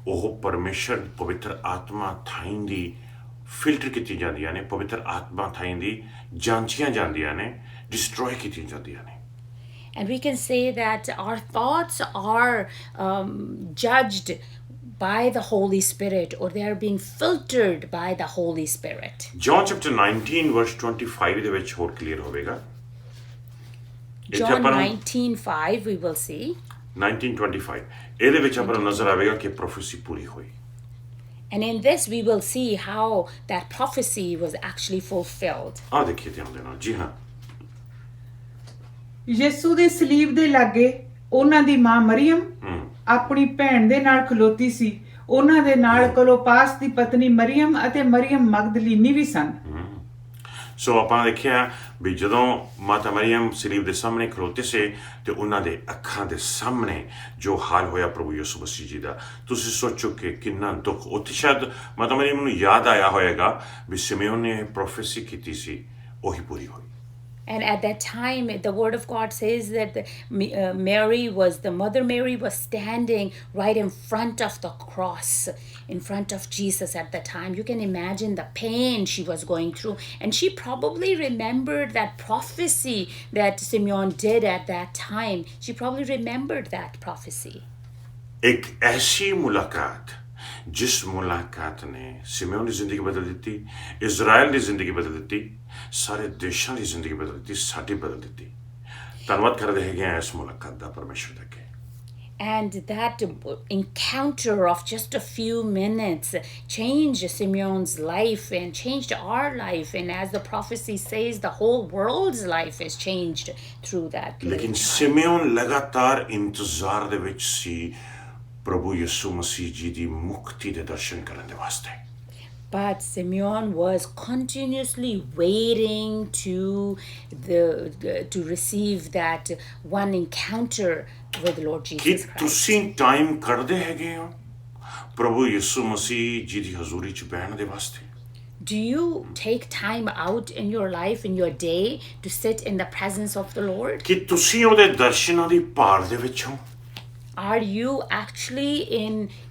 S1: ਉਹ ਪਰਮੇਸ਼ਰ ਪਵਿੱਤਰ ਆਤਮਾ ਥਾਈਂ ਦੀ ਫਿਲਟਰ ਕੀਤੀ ਜਾਂਦੀਆਂ ਨੇ, ਪਵਿੱਤਰ ਆਤਮਾ ਥਾਈਂ ਦੀ ਜਾਂਚੀਆਂ ਜਾਂਦੀਆਂ ਨੇ, ਡਿਸਟਰੋਏ ਕੀਤੀਆਂ ਜਾਂਦੀਆਂ ਨੇ।
S2: And we can say that our thoughts are judged by the Holy Spirit, or they are being filtered by the Holy Spirit.
S1: John chapter 19 verse 25 ਦੇ ਵਿੱਚ ਹੋਰ ਕਲੀਅਰ ਹੋਵੇਗਾ।
S2: John 19:5 we will see.
S1: 19:25 ਇਹਦੇ ਵਿੱਚ ਆਪਾਂ ਨੂੰ ਨਜ਼ਰ ਆਵੇਗਾ ਕਿ ਪ੍ਰੋਫੈਸੀ ਪੂਰੀ ਹੋਈ।
S2: And in this we will see how that prophecy was actually fulfilled.
S1: ਆਹ ਦੇਖੀਏ ਧਿਆਨ ਦੇ ਨਾਲ। ਜੀ ਹਾਂ,
S3: ਯਿਸੂ ਦੇ ਸਲੀਬ ਦੇ ਲਾਗੇ ਉਹਨਾਂ ਦੀ ਮਾਂ ਮਰੀਅਮ ਆਪਣੀ ਭੈਣ ਦੇ ਨਾਲ ਖਲੋਤੀ ਸੀ। ਉਹਨਾਂ ਦੇ ਨਾਲ ਕਲੋਪਾਸ ਦੀ ਪਤਨੀ ਮਰੀਅਮ ਅਤੇ ਮਰੀਅਮ ਮਗਦਲੀਨੀ ਵੀ ਸਨ।
S1: ਸੋ ਆਪਾਂ ਦੇਖਿਆ ਵੀ ਜਦੋਂ ਮਾਤਾ ਮਰੀਅਮ ਸਲੀਬ ਦੇ ਸਾਹਮਣੇ ਖਲੋਤੇ ਸੀ ਤੇ ਉਹਨਾਂ ਦੇ ਅੱਖਾਂ ਦੇ ਸਾਹਮਣੇ ਜੋ ਹਾਲ ਹੋਇਆ ਪ੍ਰਭੂ ਯਿਸੂ ਮਸੀਹ ਜੀ ਦਾ, ਤੁਸੀਂ ਸੋਚੋ ਕਿ ਕਿੰਨਾ ਦੁੱਖ। ਉੱਥੇ ਸ਼ਾਇਦ ਮਾਤਾ ਮਰੀਅਮ ਨੂੰ ਯਾਦ ਆਇਆ ਹੋਏਗਾ ਵੀ ਸਿਮੇਓਨ ਨੇ ਪ੍ਰੋਫੈਸੀ ਕੀਤੀ ਸੀ, ਉਹੀ ਪੂਰੀ ਹੋਈ।
S2: And at that time, the Word of God says that Mother Mary was standing right in front of the cross, in front of Jesus at the time. You can imagine the pain she was going through. And she probably remembered that prophecy that Simeon did at that time. She probably remembered that prophecy.
S1: एक ऐसी मुलाकात जिस मुलाकात ने सिमेओन की जिंदगी बदल दी, Israel की जिंदगी बदल दी, सारे देशों की जिंदगी बदल दी, साडी बदल दी। धन्यवाद करते हैं इस मुलाकात का परमेश्वर दे।
S2: And that encounter of just a few minutes changed Simeon's life and changed our life. And as the prophecy says, the whole world's life is changed through that.
S1: लेकिन सिमेओन लगातार इंतजार दे विच सी प्रभु यीशु मसीह जी दी मुक्ति दे दर्शन करने दे वास्ते।
S2: But Simeon was continuously waiting to receive that one encounter with Lord
S1: कि
S2: Jesus Christ.
S1: तुसी time कढदे हैगे हो प्रभु यीशु मसीह जी दी हजूरी च बैठने दे वास्ते?
S2: Do you take time out in your life, in your day, to sit in the presence of the Lord?
S1: कि तुसी ओदे दर्शनां दी भाल दे विच हो?
S2: Are you actually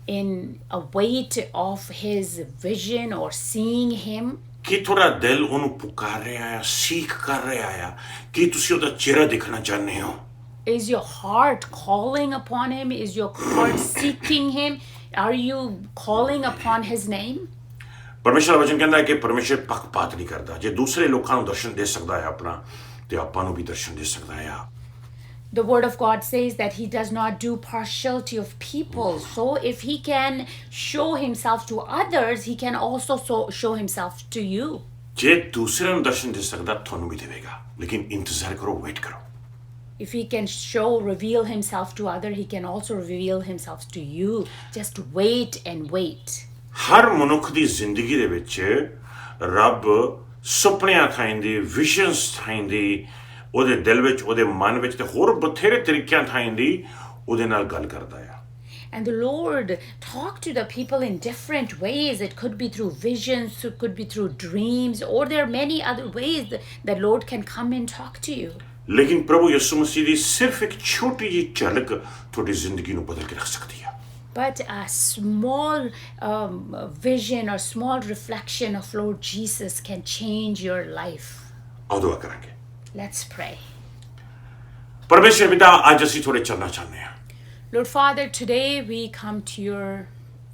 S2: in a wait of his vision or seeing him?
S1: कि थोड़ा दिल ओनू पुकार रहा है, सीख कर रहा है कि तुसी ओदा चेहरा देखना चाहते हो?
S2: Is your heart calling upon him? Is your heart seeking him? Are you calling upon his name?
S1: परमेश्वर वचन कहता है कि परमेश्वर पक्षपात नहीं करता। जे दूसरे लोगों को दर्शन दे सकता है अपना, ते आपां नूं भी दर्शन दे सकता है।
S2: The word of God says that he does not do partiality of people. So if he can show himself to others, he can also show himself to you.
S1: जे दूसरे ਨੂੰ ਦਰਸ਼ਨ ਦੇ ਸਕਦਾ ਤੁਹਾਨੂੰ ਵੀ ਦੇਵੇਗਾ, ਲੇਕਿਨ ਇੰਤਜ਼ਾਰ ਕਰੋ, ਵੇਟ ਕਰੋ।
S2: If he can reveal himself to others, he can also reveal himself to you. Just wait and wait.
S1: ਹਰ ਮਨੁੱਖ ਦੀ ਜ਼ਿੰਦਗੀ ਦੇ ਵਿੱਚ ਰੱਬ ਸੁਪਨਿਆਂ ਥਾਈਂਦੀ, ਵਿਜ਼ਨਸ ਥਾਈਂਦੀ, ਉਹਦੇ ਦਿਲ ਵਿੱਚ, ਉਹਦੇ ਮਨ ਵਿੱਚ ਤੇ ਹੋਰ ਬਥੇਰੇ ਤਰੀਕਿਆਂ ਥਾਈਂਦੀ ਉਹਦੇ ਨਾਲ ਗੱਲ ਕਰਦਾ ਆ।
S2: And the Lord talked to the people in different ways. It could be through visions, it could be through dreams, or there are many other ways that Lord can come and talk to you.
S1: ਲੇਕਿਨ ਪ੍ਰਭੂ ਯਿਸੂ ਮਸੀਹ ਦੀ ਸਿਰਫ ਇੱਕ ਛੋਟੀ ਜਿਹੀ ਝਲਕ ਤੁਹਾਡੀ ਜ਼ਿੰਦਗੀ ਨੂੰ ਬਦਲ ਕੇ ਰੱਖ ਸਕਦੀ ਹੈ।
S2: But a small vision or small reflection of Lord Jesus can change your life.
S1: ਆਓ ਦੁਆ ਕਰਾਂਗੇ।
S2: Let's pray.
S1: ਪਰਮੇਸ਼ਰ ਪਿਤਾ, ਅੱਜ ਅਸੀਂ ਥੋੜੇ ਚੱਲਣਾ ਚਾਹੁੰਦੇ ਹਾਂ।
S2: Lord Father, today we come to your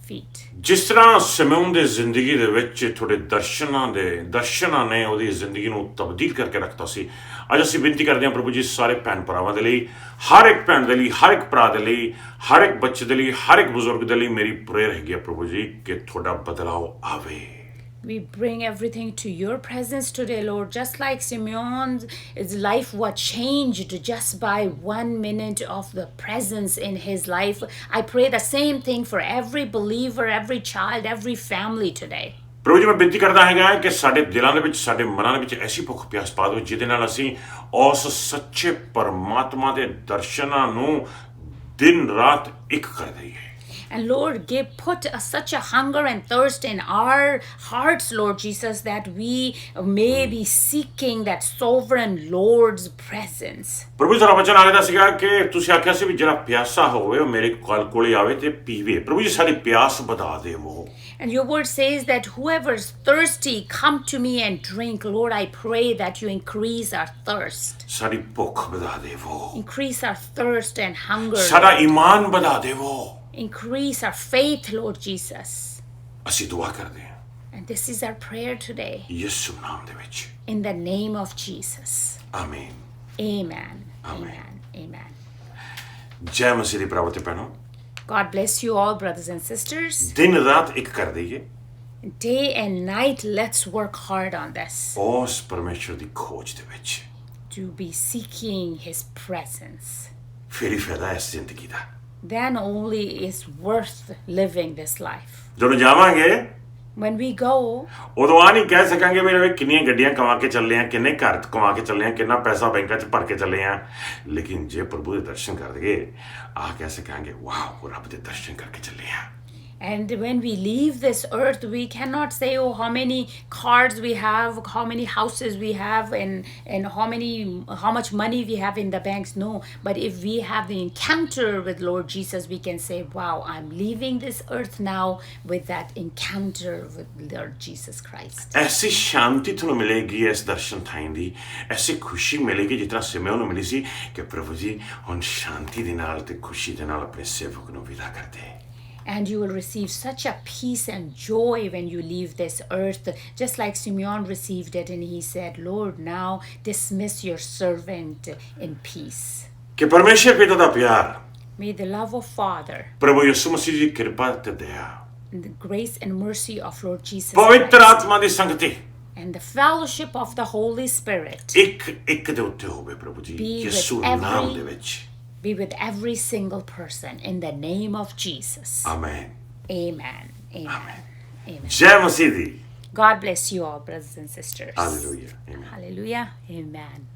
S2: feet.
S1: ਜਿਸ ਤਰ੍ਹਾਂ ਸਿਮੇਓਨ ਦੇ ਜ਼ਿੰਦਗੀ ਦੇ ਵਿੱਚ ਥੋੜੇ ਦਰਸ਼ਨਾਂ ਨੇ ਉਹਦੀ ਜ਼ਿੰਦਗੀ ਨੂੰ ਤਬਦੀਲ ਕਰਕੇ ਰੱਖਤਾ ਸੀ, ਅੱਜ ਅਸੀਂ ਬੇਨਤੀ ਕਰਦੇ ਹਾਂ ਪ੍ਰਭੂ ਜੀ ਸਾਰੇ ਭੈਣ ਭਰਾਵਾਂ ਦੇ ਲਈ, ਹਰ ਇੱਕ ਭੈਣ ਦੇ ਲਈ, ਹਰ ਇੱਕ ਭਰਾ ਦੇ ਲਈ, ਹਰ ਇੱਕ ਬੱਚੇ ਦੇ ਲਈ, ਹਰ ਇੱਕ ਬਜ਼ੁਰਗ ਦੇ ਲਈ ਮੇਰੀ ਪ੍ਰੇਅਰ ਹੈਗੀ ਹੈ ਪ੍ਰਭੂ ਜੀ ਕਿ ਤੁਹਾਡਾ ਬਦਲਾਅ ਆਵੇ।
S2: We bring everything to your presence today, Lord. Just like Simeon's his life was changed just by 1 minute of the presence in his life. I pray the same thing for every believer, every child, every family today.
S1: ਪ੍ਰਭੂ ਜੀ ਮੈਂ ਬੇਨਤੀ ਕਰਦਾ ਹੈਗਾ ਕਿ ਸਾਡੇ ਦਿਲਾਂ ਦੇ ਵਿੱਚ ਸਾਡੇ ਮਨਾਂ ਦੇ ਵਿੱਚ ਐਸੀ ਭੁੱਖ ਪਿਆਸ ਪਾ ਦਿਓ ਜਿਹਦੇ ਨਾਲ ਅਸੀਂ ਉਸ ਸੱਚੇ ਪਰਮਾਤਮਾ ਦੇ ਦਰਸ਼ਨਾਂ ਨੂੰ ਦਿਨ ਰਾਤ ਇੱਕ ਕਰ ਦਈਏ
S2: And Lord, put such a hunger and thirst in our hearts, Lord Jesus, that we may be seeking that sovereign Lord's presence.
S1: ਪ੍ਰਭੂ ਜੀ ਦਾ ਵਚਨ ਆਖਦਾ ਸੀਗਾ ਕਿ ਤੁਸੀਂ ਆਖਿਆ ਸੀ ਵੀ ਜਿਹੜਾ ਪਿਆਸਾ ਹੋਵੇ ਉਹ ਮੇਰੇ ਕੋਲੇ ਆਵੇ ਤੇ ਪੀਵੇ ਪ੍ਰਭੂ ਜੀ ਸਾਡੀ ਪਿਆਸ ਵਧਾ ਦੇਵੋ
S2: And your word says that whoever is thirsty, come to me and drink. Lord, I pray that you increase our thirst.
S1: ਸਾਡੀ ਭੁੱਖ ਵਧਾ ਦੇਵੋ
S2: Increase our thirst and hunger.
S1: ਸਾਡਾ ਈਮਾਨ ਵਧਾ ਦੇਵੋ
S2: Increase our faith, Lord Jesus.
S1: ਅਸੀਂ ਦੁਆ ਕਰਦੇ ਹਾਂ
S2: And this is our prayer today.
S1: ਯਿਸੂ ਨਾਮ ਦੇ ਵਿੱਚ
S2: In the name of Jesus.
S1: ਆਮੀਨ
S2: Amen.
S1: Amen.
S2: Amen. Amen.
S1: ਜੈ ਮਸੀਹ ਦੀ ਪ੍ਰਭੂ ਤੇ ਭੈਣੋ
S2: God bless you all, brothers and sisters.
S1: ਦਿਨ ਰਾਤ ਇੱਕ ਕਰ ਦਈਏ
S2: Day and night, let's work hard on this.
S1: ਉਸ ਪਰਮੇਸ਼ਰ ਦੀ ਖੋਜ ਦੇ ਵਿੱਚ
S2: To be seeking His presence.
S1: ਫਿਰ ਹੀ ਫਾਇਦਾ ਇਸ ਜ਼ਿੰਦਗੀ ਦਾ
S2: Then only is worth living this life.
S1: ਜਦੋਂ ਜਾਵਾਂਗੇ
S2: When we go,
S1: ਉਦੋਂ ਆ ਨਹੀਂ ਕਹਿ ਸਕਾਂਗੇ ਮੇਰੇ ਕਿੰਨੀਆਂ ਗੱਡੀਆਂ ਕਮਾ ਕੇ ਚੱਲੇ ਆ ਕਿੰਨੇ ਘਰ ਕਮਾ ਕੇ ਚੱਲੇ ਆ ਕਿੰਨਾ ਪੈਸਾ ਬੈਂਕਾਂ 'ਚ ਭਰ ਕੇ ਚੱਲੇ ਆ ਲੇਕਿਨ ਜੇ ਪ੍ਰਭੂ ਦੇ ਦਰਸ਼ਨ ਕਰ ਲਈਏ ਆ ਕਹਿ ਸਕਾਂਗੇ ਵਾਓ ਰੱਬ ਦੇ ਦਰਸ਼ਨ ਕਰਕੇ ਚੱਲੇ ਆ
S2: and when we leave this earth, we cannot say, oh, how many cars we have, how many houses we have, and how much money we have in the banks. No, but if we have the encounter with Lord Jesus, we can say, wow, I'm leaving this earth now with that encounter with Lord Jesus Christ.
S1: ਐਸੀ ਸ਼ਾਂਤੀ ਤੁਹਾਨੂੰ ਮਿਲੇਗੀ ਇਸ ਦਰਸ਼ਨ ਥਾਈ ਦੀ ਐਸੀ ਖੁਸ਼ੀ ਮਿਲੇਗੀ ਜਿਸ ਤਰ੍ਹਾਂ ਸਿਮੇਓਨ ਨੂੰ ਮਿਲੀ ਸੀ ਕਿ ਪ੍ਰਭੂ ਜੀ ਹੁਣ ਸ਼ਾਂਤੀ ਦੇ ਨਾਲ ਤੇ ਖੁਸ਼ੀ ਦੇ ਨਾਲ ਆਪਣੇ ਸੇਵਕ ਨੂੰ ਵਿਦਾ ਕਰਦੇ
S2: And you will receive such a peace and joy when you leave this earth, just like Simeon received it, and he said, Lord, now dismiss your servant in peace.
S1: ਕਿ ਪਰਮੇਸ਼ਰ ਪਿਤਾ ਦਾ ਪਿਆਰ
S2: May the love of Father,
S1: ਪ੍ਰਭੂ ਯਿਸੂ ਮਸੀਹ ਦੀ ਕਿਰਪਾ ਤੇ ਦਇਆ
S2: and the grace and mercy of Lord Jesus
S1: ਪਵਿੱਤਰ
S2: Christ,
S1: ਆਤਮਾ ਦੀ ਸੰਗਤੀ
S2: and the fellowship of the Holy Spirit
S1: ਇੱਕ ਦੇ ਉੱਤੇ ਹੋਵੇ ਪ੍ਰਭੂ ਜੀ
S2: Be with
S1: ਯਿਸੂ
S2: every-
S1: ਨਾਮ ਦੇ ਵਿੱਚ
S2: be with every single person in the name of Jesus.
S1: Amen
S2: Amen. Amen. Amen.
S1: ਜੈ ਮਸੀਹ ਦੀ
S2: God bless you all, brothers and sisters.
S1: Hallelujah amen
S2: Hallelujah. Amen.